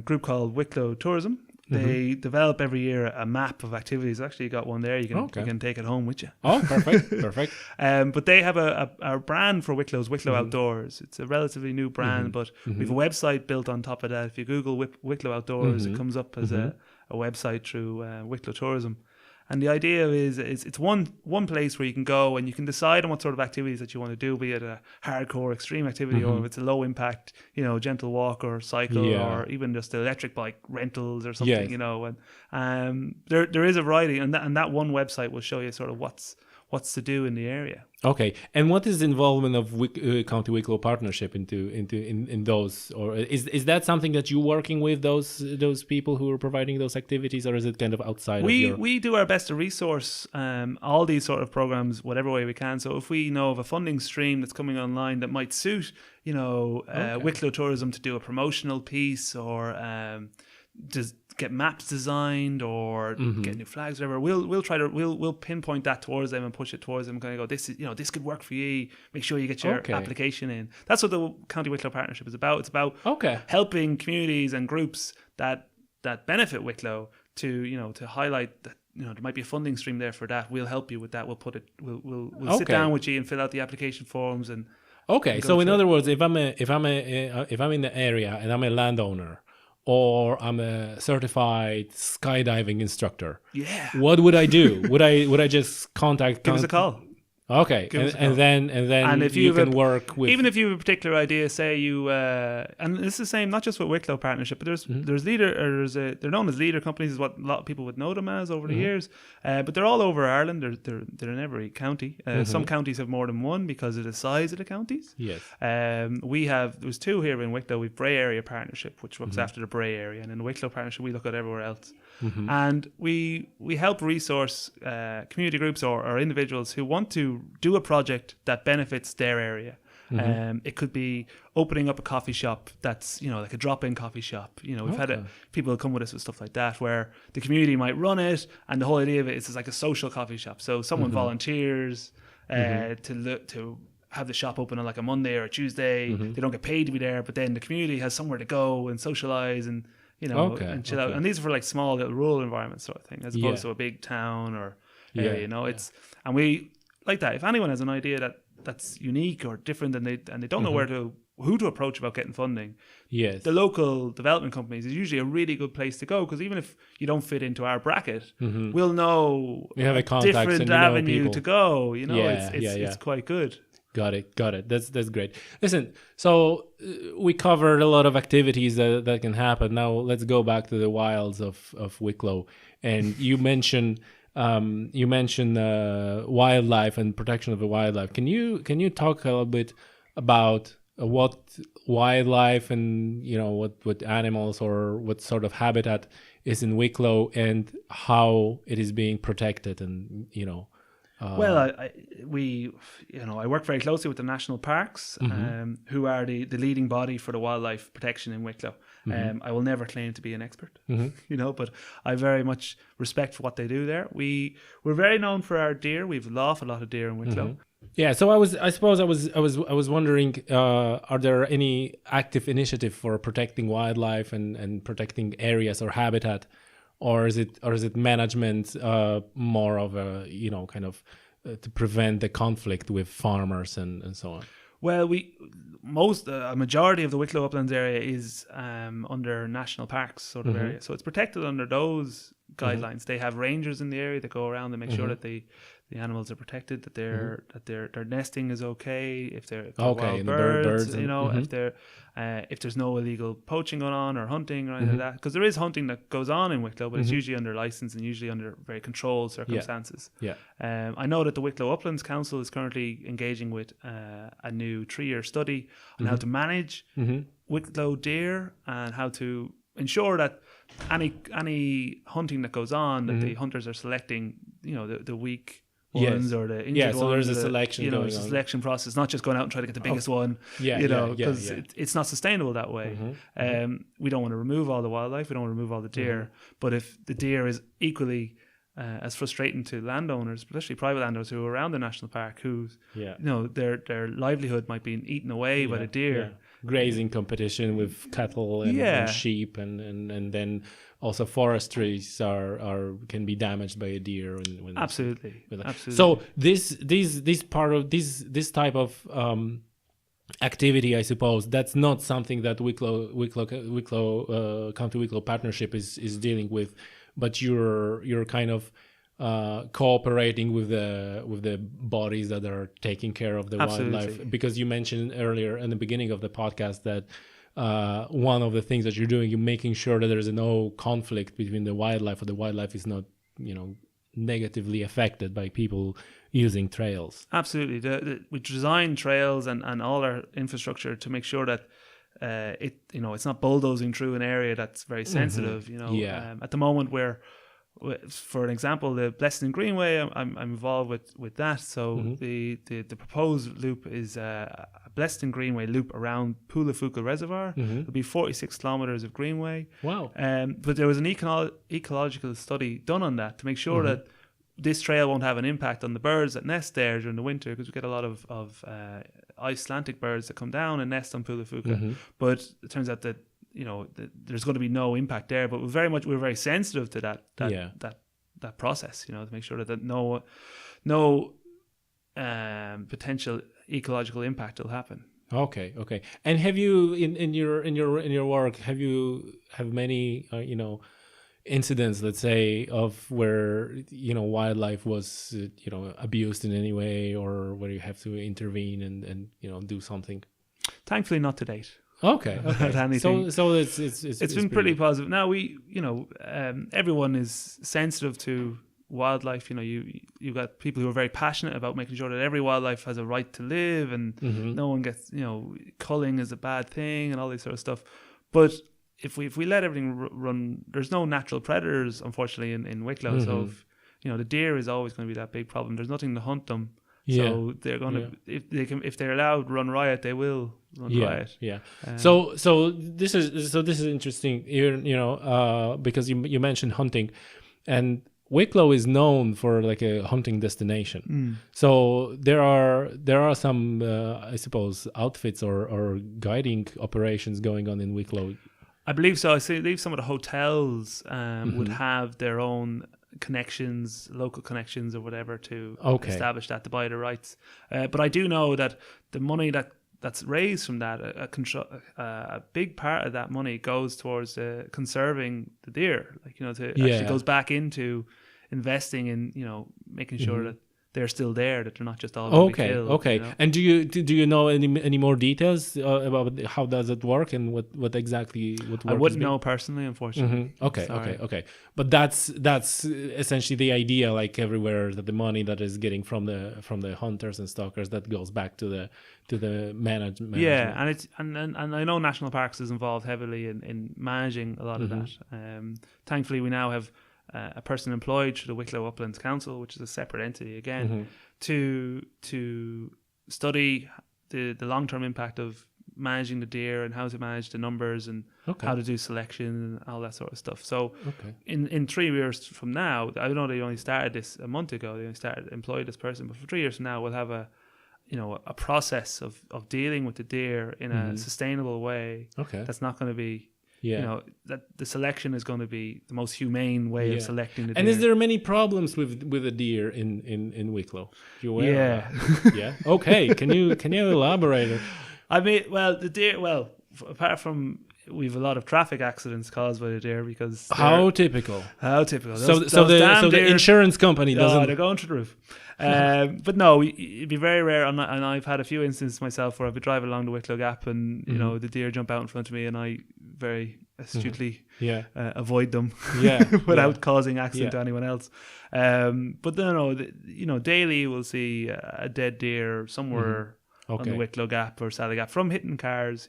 Speaker 2: group called Wicklow Tourism. They develop every year a map of activities. Actually, you got one there. You can take it home with you.
Speaker 1: Oh, perfect.
Speaker 2: But they have our brand for Wicklow is Wicklow Outdoors. It's a relatively new brand, but we have a website built on top of that. If you Google Wicklow Outdoors, it comes up as a website through Wicklow Tourism. And the idea is it's one place where you can go and you can decide on what sort of activities that you want to do, be it a hardcore extreme activity or if it's a low impact, gentle walk or cycle or even just electric bike rentals or something, And there is a variety, and that one website will show you sort of what's what's to do in the area.
Speaker 1: Okay, and what is the involvement of County Wicklow Partnership in those, or is that something that you're working with those people who are providing those activities, or is it kind of outside of your?
Speaker 2: We do our best to resource all these sort of programs whatever way we can. So if we know of a funding stream that's coming online that might suit, Wicklow Tourism to do a promotional piece, or just get maps designed, or get new flags, whatever, we'll pinpoint that towards them and push it towards them, kind of go, this could work for you, make sure you get your application in. That's what the County Wicklow Partnership is about. It's about helping communities and groups that benefit Wicklow to highlight that there might be a funding stream there for that. We'll help you with that. We'll sit down with you and fill out the application forms and
Speaker 1: so in other words, if I'm in the area and I'm a landowner, or I'm a certified skydiving instructor, what would I do? would I just give
Speaker 2: us a call?
Speaker 1: Okay, and then if you can work with,
Speaker 2: even if you have a particular idea, say you and this is the same not just with Wicklow Partnership, but they're known as leader companies, is what a lot of people would know them as over the years, but they're all over Ireland. They're in every county. Some counties have more than one because of the size of the counties.
Speaker 1: Yes.
Speaker 2: There's two here in Wicklow. We've Bray Area Partnership, which looks after the Bray area, and in the Wicklow Partnership we look at everywhere else. And we help resource community groups or individuals who want to do a project that benefits their area. It could be opening up a coffee shop that's like a drop-in coffee shop. We've had people come with us with stuff like that, where the community might run it, and the whole idea of it is it's like a social coffee shop. So someone volunteers to have the shop open on like a Monday or a Tuesday. They don't get paid to be there, but then the community has somewhere to go and socialize and and chill out. And these are for like small little rural environments sort of thing, as opposed to a big town or area. And we like that. If anyone has an idea that's unique or different, and they don't know who to approach about getting funding, the local development companies is usually a really good place to go, because even if you don't fit into our bracket, we'll know
Speaker 1: you have a
Speaker 2: different avenue to go. It's quite good.
Speaker 1: Got it. That's great. Listen, so we covered a lot of activities that can happen. Now let's go back to the wilds of Wicklow. And you mentioned wildlife and protection of the wildlife. Can you talk a little bit about what wildlife and what animals or what sort of habitat is in Wicklow and how it is being protected and
Speaker 2: Well, I work very closely with the national parks, who are the leading body for the wildlife protection in Wicklow. I will never claim to be an expert, but I very much respect for what they do there. We're very known for our deer. We've an awful lot of deer in Wicklow.
Speaker 1: Yeah, so I was wondering, are there any active initiative for protecting wildlife and protecting areas or habitat? Or is it management more of a kind of to prevent the conflict with farmers and so on?
Speaker 2: Well, a majority of the Wicklow Uplands area is under national parks sort of area, so it's protected under those guidelines. They have rangers in the area that go around and make sure that the animals are protected, that their nesting is okay, if they're wild birds, if there's no illegal poaching going on or hunting or anything like that, because there is hunting that goes on in Wicklow, but it's usually under license and usually under very controlled circumstances. I know that the Wicklow Uplands Council is currently engaging with a new 3-year study on how to manage Wicklow deer and how to ensure that any hunting that goes on, that the hunters are selecting the weak ones or the injured ones.
Speaker 1: So there's a selection going on.
Speaker 2: It's a selection process, not just going out and trying to get the biggest one. Because it's not sustainable that way. We don't want to remove all the wildlife. We don't want to remove all the deer. But if the deer is equally as frustrating to landowners, especially private landowners who are around the national park, whose their livelihood might be eaten away by the deer.
Speaker 1: Grazing competition with cattle and sheep and then also forestries can be damaged by a deer.
Speaker 2: Absolutely.
Speaker 1: So this type of activity, I suppose, that's not something that County Wicklow Partnership is dealing with, but you're kind of cooperating with the bodies that are taking care of the wildlife, because you mentioned earlier in the beginning of the podcast that one of the things that you're doing, you're making sure that there's no conflict between the wildlife, or the wildlife is not negatively affected by people using trails.
Speaker 2: Absolutely. We design trails and all our infrastructure to make sure that it's not bulldozing through an area that's very sensitive. At the moment for an example, the Blessing Greenway, I'm involved with that. So the proposed loop is a Blessing Greenway loop around Pulafuka Reservoir. It'll be 46 kilometers of greenway.
Speaker 1: Wow.
Speaker 2: But there was an ecological study done on that to make sure that this trail won't have an impact on the birds that nest there during the winter, because we get a lot of Icelandic birds that come down and nest on Pulafuka. But it turns out that there's going to be no impact there. But we're very sensitive to that process. To make sure that no potential ecological impact will happen.
Speaker 1: Okay. And have you in your work have many incidents, let's say, of where wildlife was abused in any way, or where you have to intervene and do something?
Speaker 2: Thankfully, not to date.
Speaker 1: Okay. So
Speaker 2: it's been pretty positive. Now everyone is sensitive to wildlife. You've got people who are very passionate about making sure that every wildlife has a right to live, and no one gets culling is a bad thing and all this sort of stuff. But if we let everything run, there's no natural predators, unfortunately, in Wicklow. So the deer is always going to be that big problem. There's nothing to hunt them. So they're going to, if they're allowed to run riot, they will run riot.
Speaker 1: Yeah. So this is interesting. Because you mentioned hunting, and Wicklow is known for like a hunting destination. So there are some I suppose outfits or guiding operations going on in Wicklow.
Speaker 2: I believe so. I believe some of the hotels would have their own connections, local connections or whatever, to establish that, to buy the rights. But I do know that the money that's raised from that, a big part of that money goes towards conserving the deer. Actually goes back into investing in making sure that they're still there, that they're not just all going to be killed.
Speaker 1: Okay. And do you know any more details about how does it work and what exactly what work
Speaker 2: I wouldn't know personally, unfortunately.
Speaker 1: Okay. But that's essentially the idea, like everywhere, that the money that is getting from the hunters and stalkers, that goes back to the management.
Speaker 2: Yeah, and I know National Parks is involved heavily in managing a lot of that. Thankfully, we now have a person employed through the Wicklow Uplands Council, which is a separate entity again, to study the long-term impact of managing the deer and how to manage the numbers and how to do selection and all that sort of stuff. So in 3 years from now, I know they only started this a month ago, they only employed this person, but for 3 years from now, we'll have a process of dealing with the deer in a sustainable way. That's not going to be that the selection is going to be the most humane way of selecting the deer.
Speaker 1: And is there many problems with a deer in Wicklow? Yeah. Okay. Can you elaborate?
Speaker 2: I mean, the deer. Apart from we've a lot of traffic accidents caused by the deer, because
Speaker 1: how typical.
Speaker 2: So
Speaker 1: the insurance company doesn't.
Speaker 2: They're going through the roof. But no, it'd be very rare, and I've had a few instances myself where I've been driving along the Wicklow Gap, and the deer jump out in front of me, and I very astutely avoid them without causing accident to anyone else. But no, daily you will see a dead deer somewhere on the Wicklow Gap or Sally Gap from hitting cars.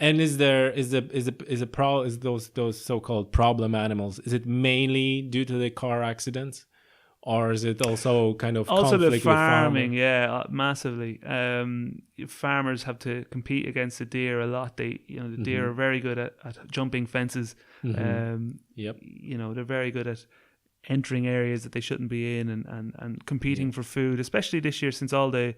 Speaker 1: And is those so-called problem animals? Is it mainly due to the car accidents? Or is it also kind of
Speaker 2: also
Speaker 1: conflict
Speaker 2: the farming?
Speaker 1: with
Speaker 2: Massively. Farmers have to compete against the deer a lot. The deer are very good at jumping fences. They're very good at entering areas that they shouldn't be in and competing for food. Especially this year, since all the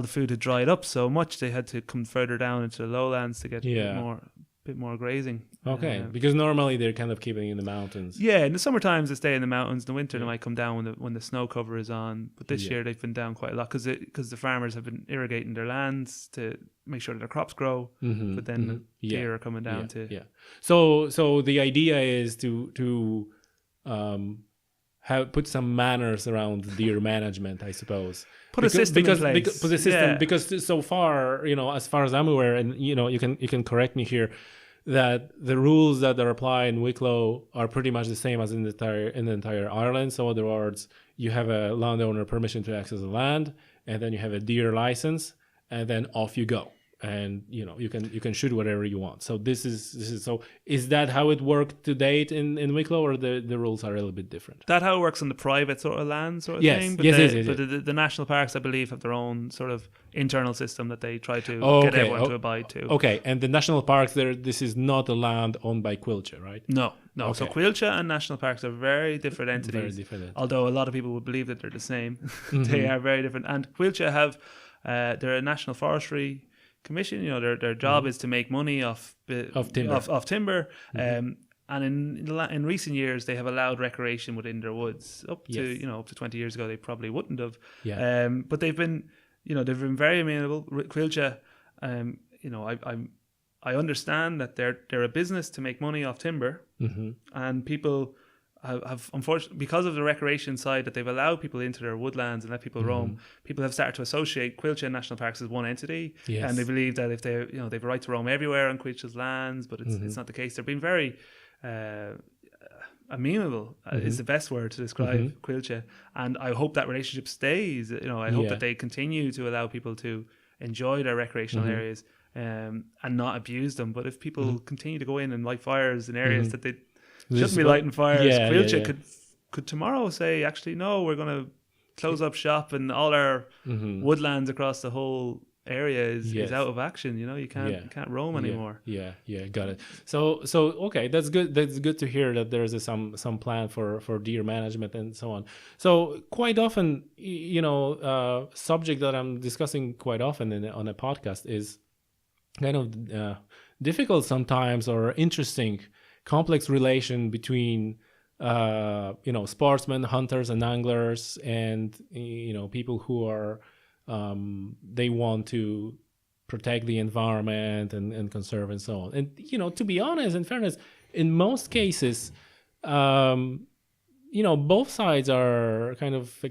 Speaker 2: food had dried up so much, they had to come further down into the lowlands to get a bit more grazing.
Speaker 1: Because normally they're kind of keeping in the mountains.
Speaker 2: Yeah, in the summer times they stay in the mountains. In the winter they might come down when the snow cover is on. But this year they've been down quite a lot because the farmers have been irrigating their lands to make sure that their crops grow. But then deer are coming down too. Yeah.
Speaker 1: So the idea is to put some manners around deer management, I suppose.
Speaker 2: Put a system in place.
Speaker 1: Because so far, as far as I'm aware, and you can correct me here, that the rules that are applied in Wicklow are pretty much the same as in the entire Ireland. So in other words, you have a landowner permission to access the land, and then you have a deer license, and then off you go. And you can shoot whatever you want. So this is so. Is that how it worked to date in Wicklow, or the rules are a little bit different?
Speaker 2: That how it works on the private sort of land sort of
Speaker 1: Yes.
Speaker 2: thing. But
Speaker 1: Yes.
Speaker 2: But the national parks, I believe, have their own sort of internal system that they try to get everyone to abide to.
Speaker 1: Okay, and the national parks, this is not a land owned by Quilcha, right?
Speaker 2: No.
Speaker 1: Okay.
Speaker 2: So Quilcha and national parks are very different entities.
Speaker 1: Very different.
Speaker 2: Although a lot of people would believe that they're the same, they are very different. And Quilcha have they're a national forestry commission. Their job is to make money off timber. And in recent years, they have allowed recreation within their woods. Up to 20 years ago, they probably wouldn't have.
Speaker 1: Yeah.
Speaker 2: But they've been very amenable. Quilcha, I understand that they're a business to make money off timber, and people have unfortunately, because of the recreation side that they've allowed people into their woodlands and let people roam, people have started to associate Quilcha and national parks as one entity, and they believe that if they they've a right to roam everywhere on Quilcha's lands, but it's not the case. They're being very amenable is the best word to describe Quilcha, and I hope that relationship stays. I hope that they continue to allow people to enjoy their recreational areas and not abuse them. But if people continue to go in and light fires in areas that they shouldn't be lighting fires, Quilcha could tomorrow say, actually, no, we're going to close up shop and all our woodlands across the whole area is out of action. You can't roam anymore.
Speaker 1: Yeah, got it. So okay, that's good. That's good to hear that there's some plan for deer management and so on. So quite often, subject that I'm discussing quite often on a podcast is kind of difficult sometimes, or interesting, complex relation between sportsmen, hunters, and anglers, and people who are they want to protect the environment and conserve and so on. And to be honest, in fairness, in most cases, both sides are kind of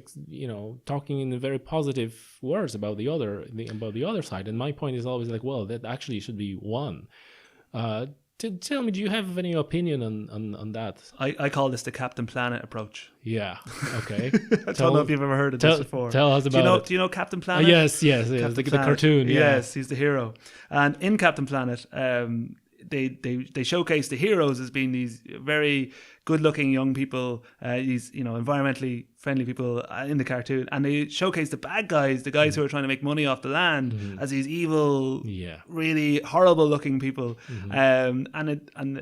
Speaker 1: talking in very positive words about the other side. And my point is always like, well, that actually should be one. Tell me, do you have any opinion on that?
Speaker 2: I call this the Captain Planet approach.
Speaker 1: Yeah. Okay.
Speaker 2: I don't know if you've ever heard of this before.
Speaker 1: Tell us about it.
Speaker 2: Do you know Captain Planet?
Speaker 1: Yes. The cartoon. Yeah.
Speaker 2: Yes, he's the hero. And in Captain Planet, they showcase the heroes as being these very good-looking young people, these environmentally friendly people in the cartoon, and they showcase the bad guys, the guys who are trying to make money off the land, as these evil, really horrible-looking people. And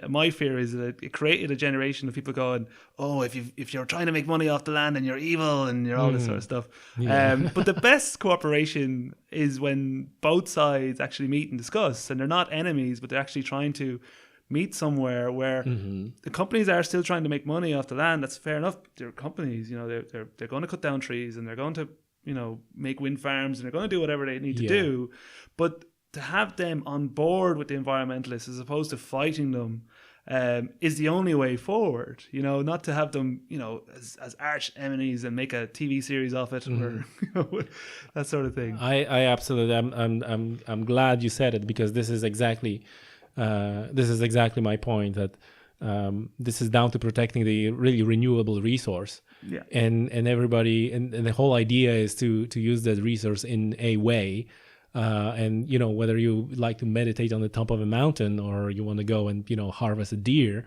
Speaker 2: my fear is that it created a generation of people going, "Oh, if you're trying to make money off the land, and you're evil, and you're all this sort of stuff." But the best cooperation is when both sides actually meet and discuss, and they're not enemies, but they're actually trying to meet somewhere where the companies are still trying to make money off the land. That's fair enough. They're companies, they're going to cut down trees, and they're going to, make wind farms, and they're going to do whatever they need to do. But to have them on board with the environmentalists as opposed to fighting them is the only way forward. Not to have them, as arch enemies and make a TV series of it or that sort of thing.
Speaker 1: I absolutely. I'm glad you said it, because this is exactly my point, that this is down to protecting the really renewable resource.
Speaker 2: Yeah.
Speaker 1: And everybody, and the whole idea is to use that resource in a way. And whether you like to meditate on the top of a mountain, or you want to go and harvest a deer,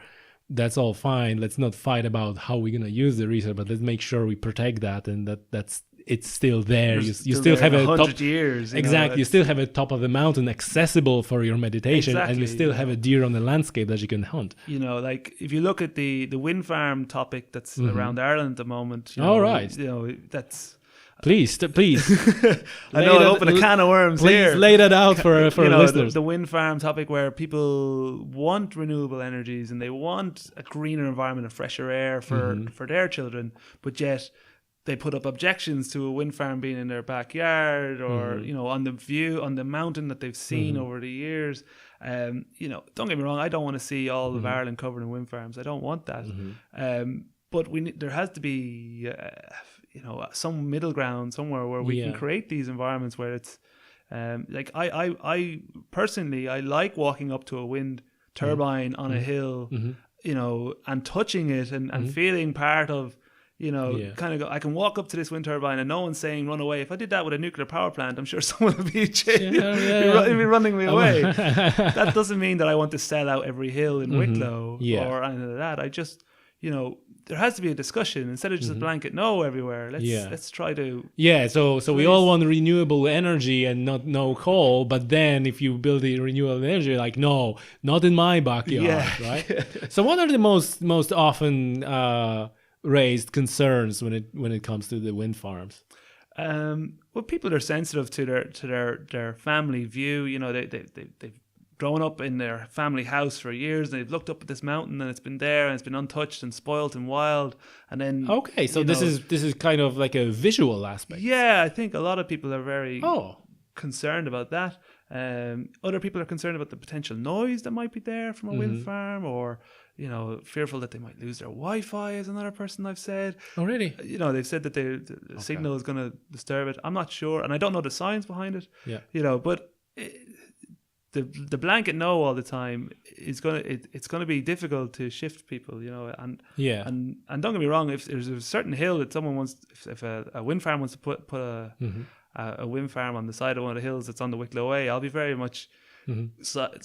Speaker 1: that's all fine. Let's not fight about how we're going to use the resource, but let's make sure we protect that, and that's it's still there. You still have a
Speaker 2: 100 years.
Speaker 1: Exactly. You still have a top of the mountain accessible for your meditation, and you still have a deer on the landscape that you can hunt.
Speaker 2: Like if you look at the wind farm topic that's around Ireland at the moment.
Speaker 1: All right.
Speaker 2: That's.
Speaker 1: Please.
Speaker 2: I know I opened a can of worms here.
Speaker 1: Please lay that out for listeners.
Speaker 2: The wind farm topic, where people want renewable energies and they want a greener environment, a fresher air for their children, but yet they put up objections to a wind farm being in their backyard, or on the mountain that they've seen over the years. Don't get me wrong, I don't want to see all of Ireland covered in wind farms. I don't want that. But there has to be some middle ground somewhere where we can create these environments where it's I personally, I like walking up to a wind turbine on a hill, you know, and touching it and feeling part of, you know, kind of go, I can walk up to this wind turbine and no one's saying run away. If I did that with a nuclear power plant, I'm sure someone would be be running me away. That doesn't mean that I want to sell out every hill in Wicklow or anything like that. I just, you know, there has to be a discussion instead of just a blanket no everywhere. Let's try to
Speaker 1: so we all want renewable energy and not coal, but then if you build the renewable energy, like no, not in my backyard, right? So what are the most often raised concerns when it comes to the wind farms?
Speaker 2: Well, people are sensitive to their family view. You know, they've grown up in their family house for years, and they've looked up at this mountain, and it's been there, and it's been untouched and spoilt and wild. And then
Speaker 1: so this is kind of like a visual aspect.
Speaker 2: Yeah, I think a lot of people are very concerned about that. Other people are concerned about the potential noise that might be there from a wind farm, or, you know, fearful that they might lose their Wi-Fi, as another person I've said.
Speaker 1: Oh, really?
Speaker 2: You know, they've said that the signal is going to disturb it. I'm not sure, and I don't know the science behind it. Yeah. You know, but the blanket no all the time is it's gonna be difficult to shift people. You know, and don't get me wrong. If there's a certain hill that someone wants, if a wind farm wants to put a wind farm on the side of one of the hills that's on the Wicklow Way, I'll be very much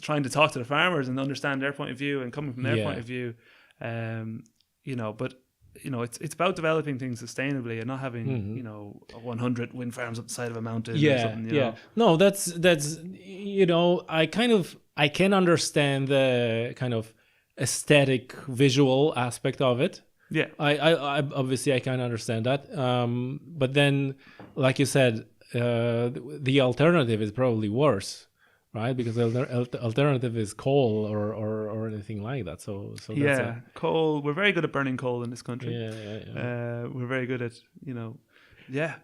Speaker 2: trying to talk to the farmers and understand their point of view and coming from their point of view. You know, but you know, it's about developing things sustainably and not having you know 100 wind farms up the side of a mountain. Or something, you know?
Speaker 1: No, that's you know, I can understand the kind of aesthetic visual aspect of it.
Speaker 2: Yeah,
Speaker 1: I obviously I can understand that. But then, like you said, the alternative is probably worse. Right, because the alternative is coal or anything like that. So that's
Speaker 2: coal. We're very good at burning coal in this country. We're very good at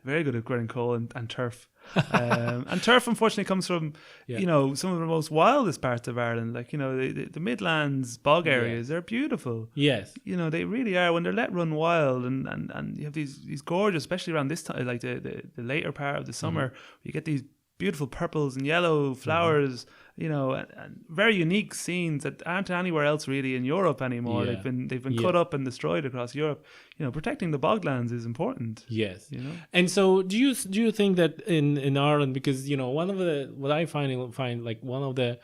Speaker 2: very good at burning coal and turf. And turf, unfortunately, comes from you know, some of the most wildest parts of Ireland. Like, you know, the Midlands bog areas. They're beautiful.
Speaker 1: Yes,
Speaker 2: you know, they really are when they're let run wild. And you have these gorgeous, especially around this time, like the later part of the summer, you get these beautiful purples and yellow flowers, you know, and very unique scenes that aren't anywhere else really in Europe anymore. They've been cut up and destroyed across Europe. You know, protecting the boglands is important.
Speaker 1: Yes,
Speaker 2: you know.
Speaker 1: And so, do you think that in Ireland, because you know, what I find like one of the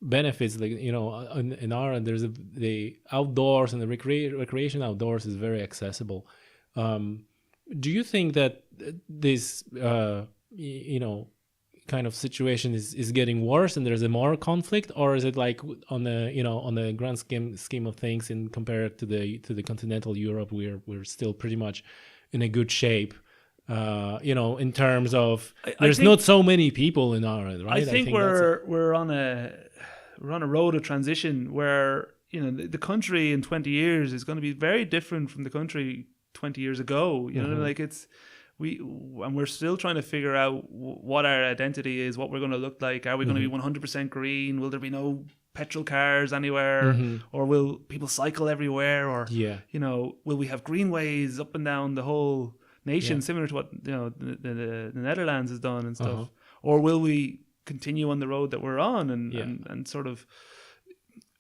Speaker 1: benefits, like, you know, in Ireland, there's the outdoors and the recreation outdoors is very accessible. Do you think that this you know, kind of situation is getting worse and there's a more conflict, or is it like on the grand scheme of things, in compared to the continental Europe, we're still pretty much in a good shape, you know, in terms of there's not so many people in Ireland, right?
Speaker 2: I think we're on a road of transition where, you know, the country in 20 years is going to be very different from the country 20 years ago. You know, like we're still trying to figure out what our identity is, what we're going to look like. Are we going to be 100% green? Will there be no petrol cars anywhere? Or will people cycle everywhere? Or, you know, will we have greenways up and down the whole nation, similar to what, you know, the Netherlands has done and stuff? Or will we continue on the road that we're on and sort of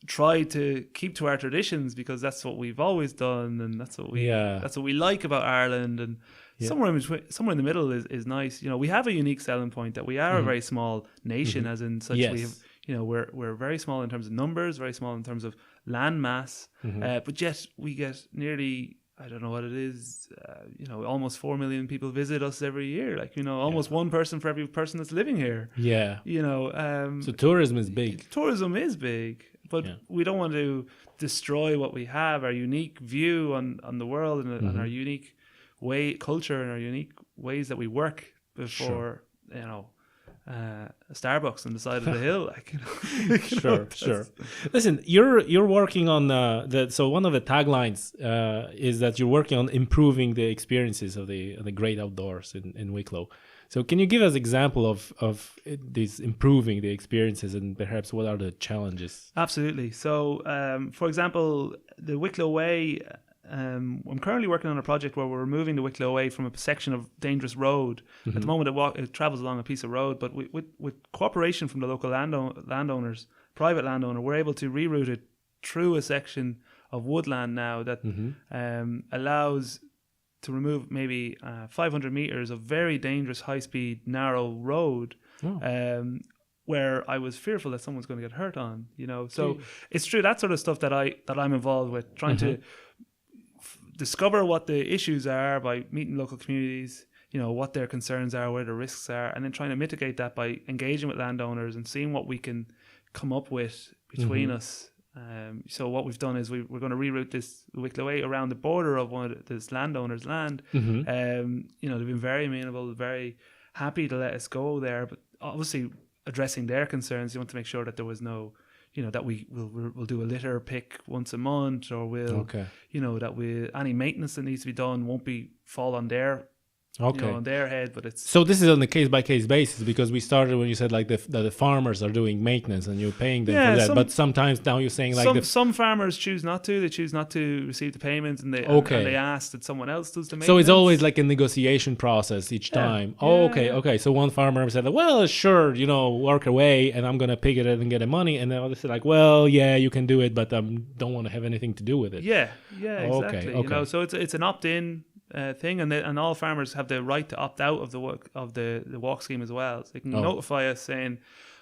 Speaker 2: try to keep to our traditions, because that's what we've always done, and that's what we like about Ireland. And somewhere in the middle is nice. You know, we have a unique selling point that we are a very small nation, as in such we have, you know, we're very small in terms of numbers, very small in terms of land mass, but yet we get nearly, I don't know what it is, you know, almost 4 million people visit us every year. Like, you know, almost one person for every person that's living here. Yeah. You know,
Speaker 1: so tourism is big.
Speaker 2: Tourism is big, but we don't want to destroy what we have, our unique view on the world and our unique culture and our unique ways that we work before, you know, a Starbucks on the side of the hill, like, you know.
Speaker 1: Sure. Listen, you're working on so one of the taglines is that you're working on improving the experiences of the great outdoors in Wicklow. So can you give us example of this improving the experiences, and perhaps what are the challenges?
Speaker 2: Absolutely. So, for example, the Wicklow Way. I'm currently working on a project where we're removing the Wicklow Way from a section of dangerous road. At the moment, it travels along a piece of road, but with cooperation from the local landowners, private landowner, we're able to reroute it through a section of woodland now that allows to remove maybe 500 meters of very dangerous, high-speed, narrow road, where I was fearful that someone's going to get hurt on. So it's true, that sort of stuff that I'm involved with, trying to discover what the issues are by meeting local communities, what their concerns are, where the risks are, and then trying to mitigate that by engaging with landowners and seeing what we can come up with between us. So what we've done is we're going to reroute this Wicklow 8 around the border of one of this landowner's land. They've been very amenable, very happy to let us go there, but obviously addressing their concerns. You want to make sure that there was no, that we'll do a litter pick once a month, or that any maintenance that needs to be done won't fall on their on their head. But it's
Speaker 1: so this is on a case by case basis, because we started when you said like the farmers are doing maintenance and you're paying them for that, but sometimes now you're saying like
Speaker 2: some farmers choose not to. They choose not to receive the payments, and they ask that someone else does the maintenance.
Speaker 1: So it's always like a negotiation process each time. Okay. So one farmer said, well, sure, work away, and I'm gonna pick it and get the money, and then others said like, well, yeah, you can do it, but don't want to have anything to do with it.
Speaker 2: Exactly. Okay. So it's an opt-in thing, and all farmers have the right to opt out of the walk scheme as well. So they can notify us saying,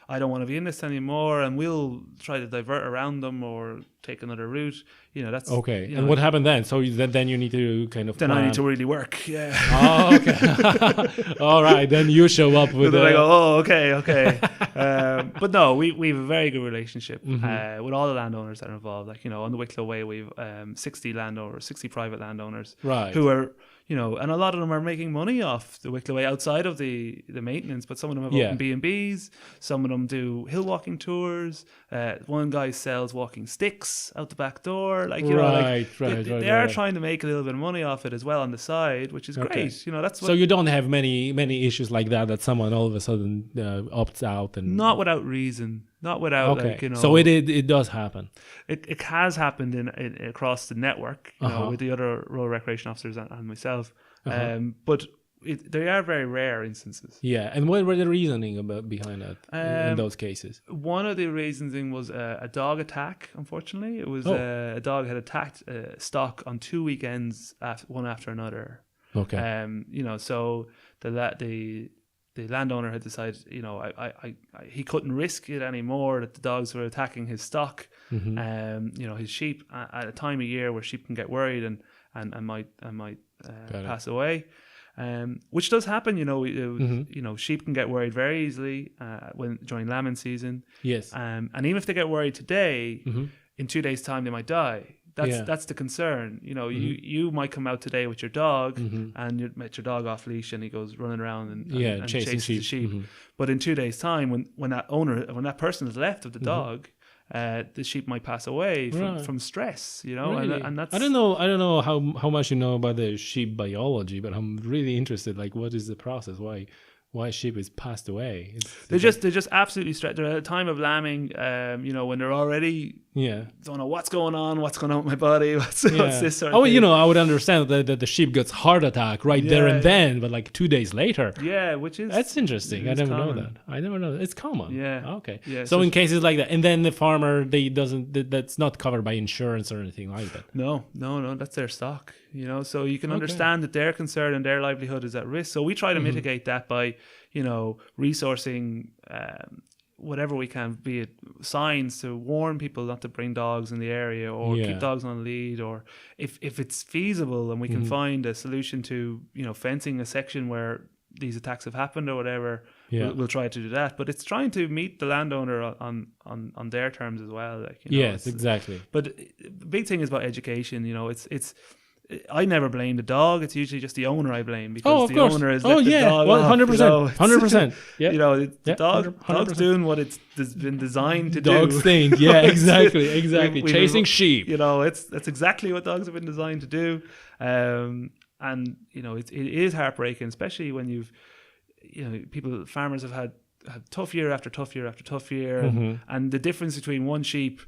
Speaker 2: I don't want to be in this anymore, and we'll try to divert around them or take another route. That's
Speaker 1: okay. And what happened then? So then you need to kind of
Speaker 2: then I need to really work. Yeah.
Speaker 1: Oh, okay. All right. Then you show up with.
Speaker 2: I go, okay. But no, we have a very good relationship with all the landowners that are involved. Like on the Wicklow Way, we've 60 private landowners,
Speaker 1: right,
Speaker 2: who are. And a lot of them are making money off the Wicklow Way outside of the maintenance, but some of them have open B&Bs, some of them do hill walking tours. One guy sells walking sticks out the back door. They are trying to make a little bit of money off it as well on the side, which is great. That's
Speaker 1: so you don't have many issues like that someone all of a sudden opts out, and
Speaker 2: not without reason. Not without
Speaker 1: So it does happen.
Speaker 2: It has happened in across the network, with the other rural recreation officers and myself. But they are very rare instances.
Speaker 1: Yeah, and what were the reasoning behind that in those cases?
Speaker 2: One of the reasoning was a dog attack. Unfortunately, it was a dog had attacked stock on 2 weekends, one after another.
Speaker 1: Okay.
Speaker 2: So the landowner had decided, he couldn't risk it anymore, that the dogs were attacking his stock, his sheep at a time of year where sheep can get worried and might pass away, which does happen. Sheep can get worried very easily during lambing season.
Speaker 1: Yes.
Speaker 2: And even if they get worried today, in 2 days' time they might die. That's the concern. You might come out today with your dog and you met your dog off leash and he goes running around and chasing the sheep. But in 2 days' time, when that person is left of the dog, the sheep might pass away from stress.
Speaker 1: Really?
Speaker 2: And that's
Speaker 1: I don't know how much you know about the sheep biology, but I'm really interested. Like, what is the process? Why sheep is passed away?
Speaker 2: They're just absolutely stressed. They're at a time of lambing, when they're already don't know what's going on with my body, what's this sort of thing.
Speaker 1: I would understand that the sheep gets heart attack there and then, but like 2 days later.
Speaker 2: Yeah, which is
Speaker 1: that's interesting. I never know that. It's common.
Speaker 2: Yeah.
Speaker 1: Okay.
Speaker 2: Yeah,
Speaker 1: so in cases like that, and then the farmer that's not covered by insurance or anything like that.
Speaker 2: No, that's their stock. So you can understand that their concern and their livelihood is at risk. So we try to mitigate that by resourcing whatever we can, be it signs to warn people not to bring dogs in the area, or keep dogs on lead, or if it's feasible and we can find a solution to fencing a section where these attacks have happened or whatever, we'll try to do that. But it's trying to meet the landowner on their terms as well.
Speaker 1: Yes, exactly.
Speaker 2: But the big thing is about education. It's I never blame the dog. It's usually just the owner I blame, because the owner is let the dog off,
Speaker 1: 100%. Yeah.
Speaker 2: The dog's doing what it's been designed to do.
Speaker 1: Dog's thing. Yeah, exactly. Chasing sheep.
Speaker 2: That's exactly what dogs have been designed to do. And it is heartbreaking, especially when farmers have had tough year after tough year after tough year, and the difference between one sheep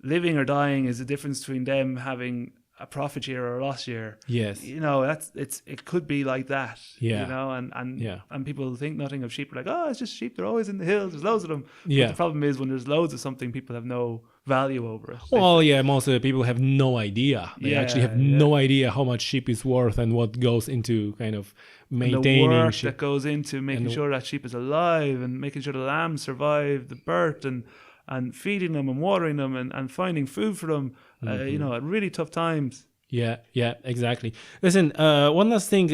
Speaker 2: living or dying is the difference between them having a profit year or a loss year.
Speaker 1: Yes.
Speaker 2: It could be like that.
Speaker 1: Yeah.
Speaker 2: And people think nothing of sheep. Are like, oh, it's just sheep. They're always in the hills. There's loads of them.
Speaker 1: Yeah.
Speaker 2: But the problem is when there's loads of something, people have no value over it.
Speaker 1: Well, most of the people have no idea. They actually have no idea how much sheep is worth and what goes into kind of maintaining
Speaker 2: the work
Speaker 1: sheep.
Speaker 2: that goes into making sure that sheep is alive and making sure the lambs survive the birth and feeding them and watering them and finding food for them, at really tough times.
Speaker 1: Yeah, exactly. Listen, one last thing.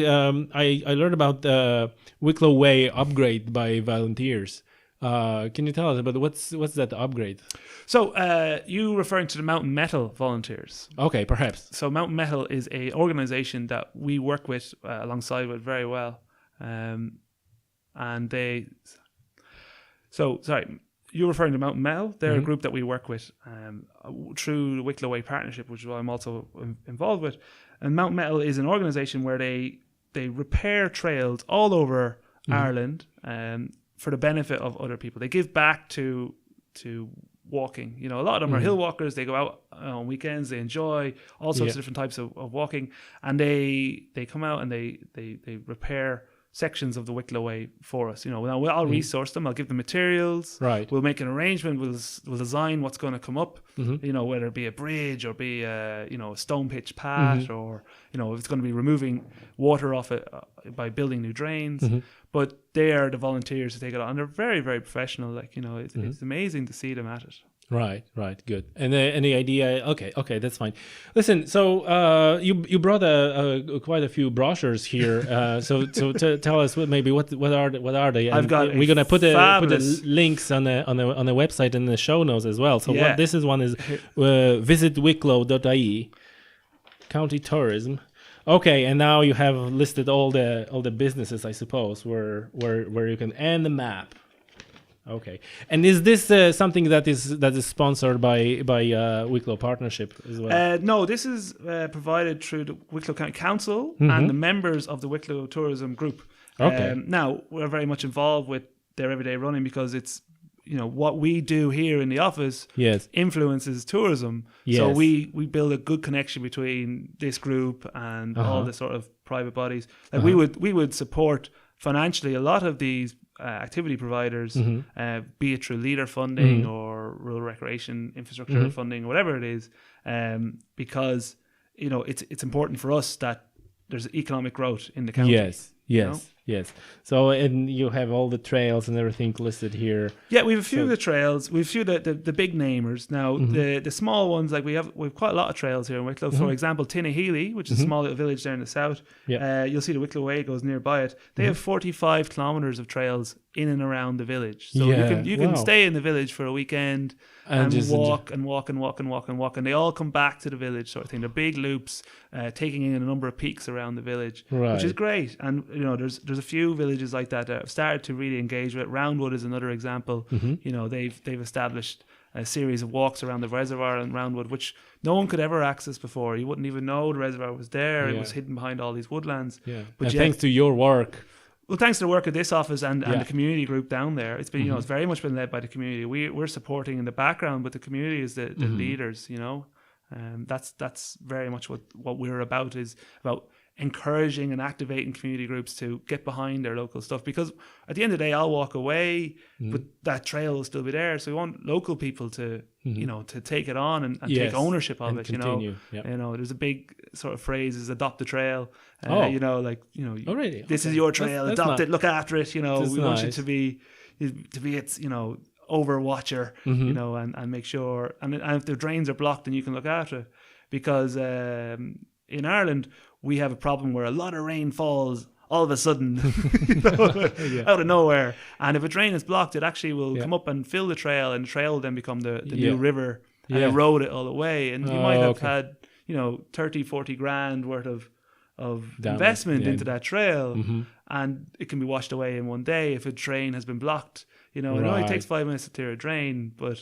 Speaker 1: I learned about the Wicklow Way upgrade by volunteers. Can you tell us about what's that upgrade?
Speaker 2: So you referring to the Mountain Metal volunteers? Okay,
Speaker 1: perhaps.
Speaker 2: So Mountain Metal is a organization that we work with alongside with very well, and they. So sorry. You're referring to Mountain Metal. They're a group that we work with through the Wicklow Way Partnership, which is what I'm also involved with. And Mountain Metal is an organisation where they repair trails all over Ireland for the benefit of other people. They give back to walking. A lot of them are hill walkers. They go out on weekends. They enjoy all sorts of different types of walking, and they come out and they repair sections of the Wicklow Way for us. Now I'll resource them. I'll give them materials.
Speaker 1: Right.
Speaker 2: We'll make an arrangement. We'll design what's going to come up. Whether it be a bridge or be a stone pitch path, or if it's going to be removing water off it by building new drains. But they are the volunteers to take it on. And they're very, very professional. It's amazing to see them at it.
Speaker 1: Right, good. And the idea, okay, that's fine. Listen, so you brought quite a few brochures here. So tell us what are they? And we're gonna put the links on the website and the show notes as well. So this is one is visit wicklow.ie, county tourism. Okay, and now you have listed all the businesses, I suppose, where you can, and the map. Okay, and is this something that is sponsored by Wicklow Partnership as well?
Speaker 2: No, this is provided through the Wicklow County Council and the members of the Wicklow Tourism Group.
Speaker 1: Okay.
Speaker 2: Now we're very much involved with their everyday running because it's what we do here in the office influences tourism.
Speaker 1: Yes.
Speaker 2: So we build a good connection between this group and all the sort of private bodies. Like we would support financially a lot of these activity providers, be it through leader funding or rural recreation infrastructure funding, whatever it is, because it's important for us that there's economic growth in the county.
Speaker 1: Yes. So and you have all the trails and everything listed here.
Speaker 2: Yeah, we have a few of the trails. We have a few of the big namers. Now the small ones, like we've quite a lot of trails here in Wicklow. For example, Tinnahealy, which is a small little village there in the south. You'll see the Wicklow Way goes nearby it. They have 45 kilometers of trails in and around the village. So you can stay in the village for a weekend and walk, and they all come back to the village, sort of thing. They're big loops, taking in a number of peaks around the village, which is great. And there's a few villages like that have started to really engage with it. Roundwood is another example. They've established a series of walks around the reservoir in Roundwood, which no one could ever access before. You wouldn't even know the reservoir was there. It was hidden behind all these woodlands.
Speaker 1: But thanks to your work.
Speaker 2: Well, thanks to the work of this office and the community group down there, it's been it's very much been led by the community. We're supporting in the background, but the community is the leaders. That's very much what we're about, is about encouraging and activating community groups to get behind their local stuff. Because at the end of the day, I'll walk away, but that trail will still be there. So we want local people to to take it on and take ownership of it.
Speaker 1: Continue.
Speaker 2: There's a big sort of phrase is adopt the trail.
Speaker 1: Already.
Speaker 2: This is your trail.
Speaker 1: That's
Speaker 2: adopt it. Look after it. We
Speaker 1: nice.
Speaker 2: want you to be its overwatcher. And make sure. And if the drains are blocked, then you can look after it. Because in Ireland, we have a problem where a lot of rain falls all of a sudden out of nowhere, and if a drain is blocked, it actually will come up and fill the trail, and the trail will then become the new river and erode it all away. And you might have had 30-40 grand worth of investment into that trail, and it can be washed away in one day if a drain has been blocked. It only takes 5 minutes to clear a drain, but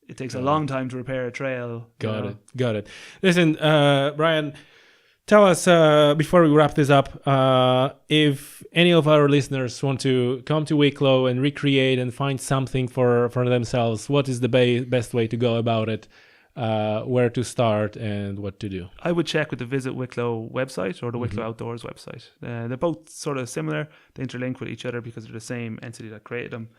Speaker 2: it takes a long time to repair a trail.
Speaker 1: Got it. Listen, Bryan, tell us, before we wrap this up, if any of our listeners want to come to Wicklow and recreate and find something for themselves, what is the best way to go about it? where to start and what to do?
Speaker 2: I would check with the Visit Wicklow website or the Wicklow Outdoors website. They're both sort of similar. They interlink with each other because they're the same entity that created them.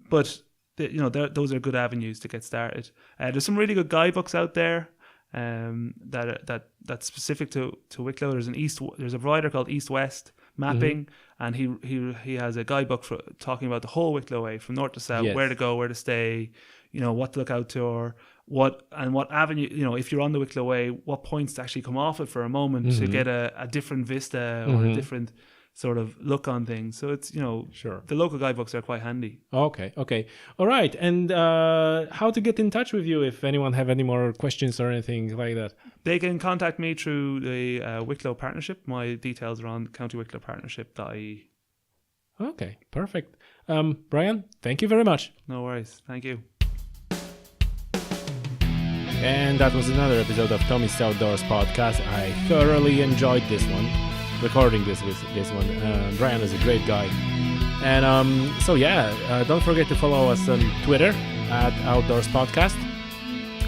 Speaker 2: But those are good avenues to get started. There's some really good guidebooks out there that's specific to Wicklow. There's a provider called East West Mapping, and he has a guidebook for talking about the whole Wicklow Way from north to south,
Speaker 1: Yes.
Speaker 2: where to go, where to stay, what to look out to, or what avenue, if you're on the Wicklow Way, what points to actually come off it for a moment to get a different vista or a different sort of look on things. So it's,
Speaker 1: Sure.
Speaker 2: the local guidebooks are quite handy.
Speaker 1: Okay. All right. And how to get in touch with you if anyone have any more questions or anything like that?
Speaker 2: They can contact me through the Wicklow Partnership. My details are on countywicklow.partnership.ie.
Speaker 1: Okay, perfect. Bryan, thank you very much.
Speaker 2: No worries. Thank you.
Speaker 1: And that was another episode of Tommy's Outdoors podcast. I thoroughly enjoyed this one, recording this one. Bryan is a great guy. And don't forget to follow us on Twitter at Outdoors Podcast.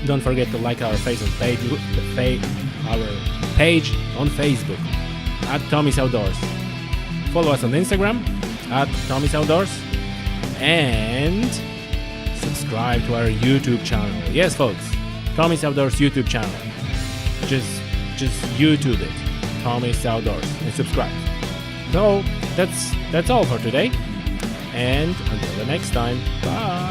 Speaker 1: Don't forget to like our page on Facebook at Tommy's Outdoors. Follow us on Instagram at Tommy's Outdoors. And subscribe to our YouTube channel. Yes, folks. Tommy's Outdoors YouTube channel. Just YouTube it. Tommy's Outdoors and subscribe. So that's all for today. And until the next time. Bye.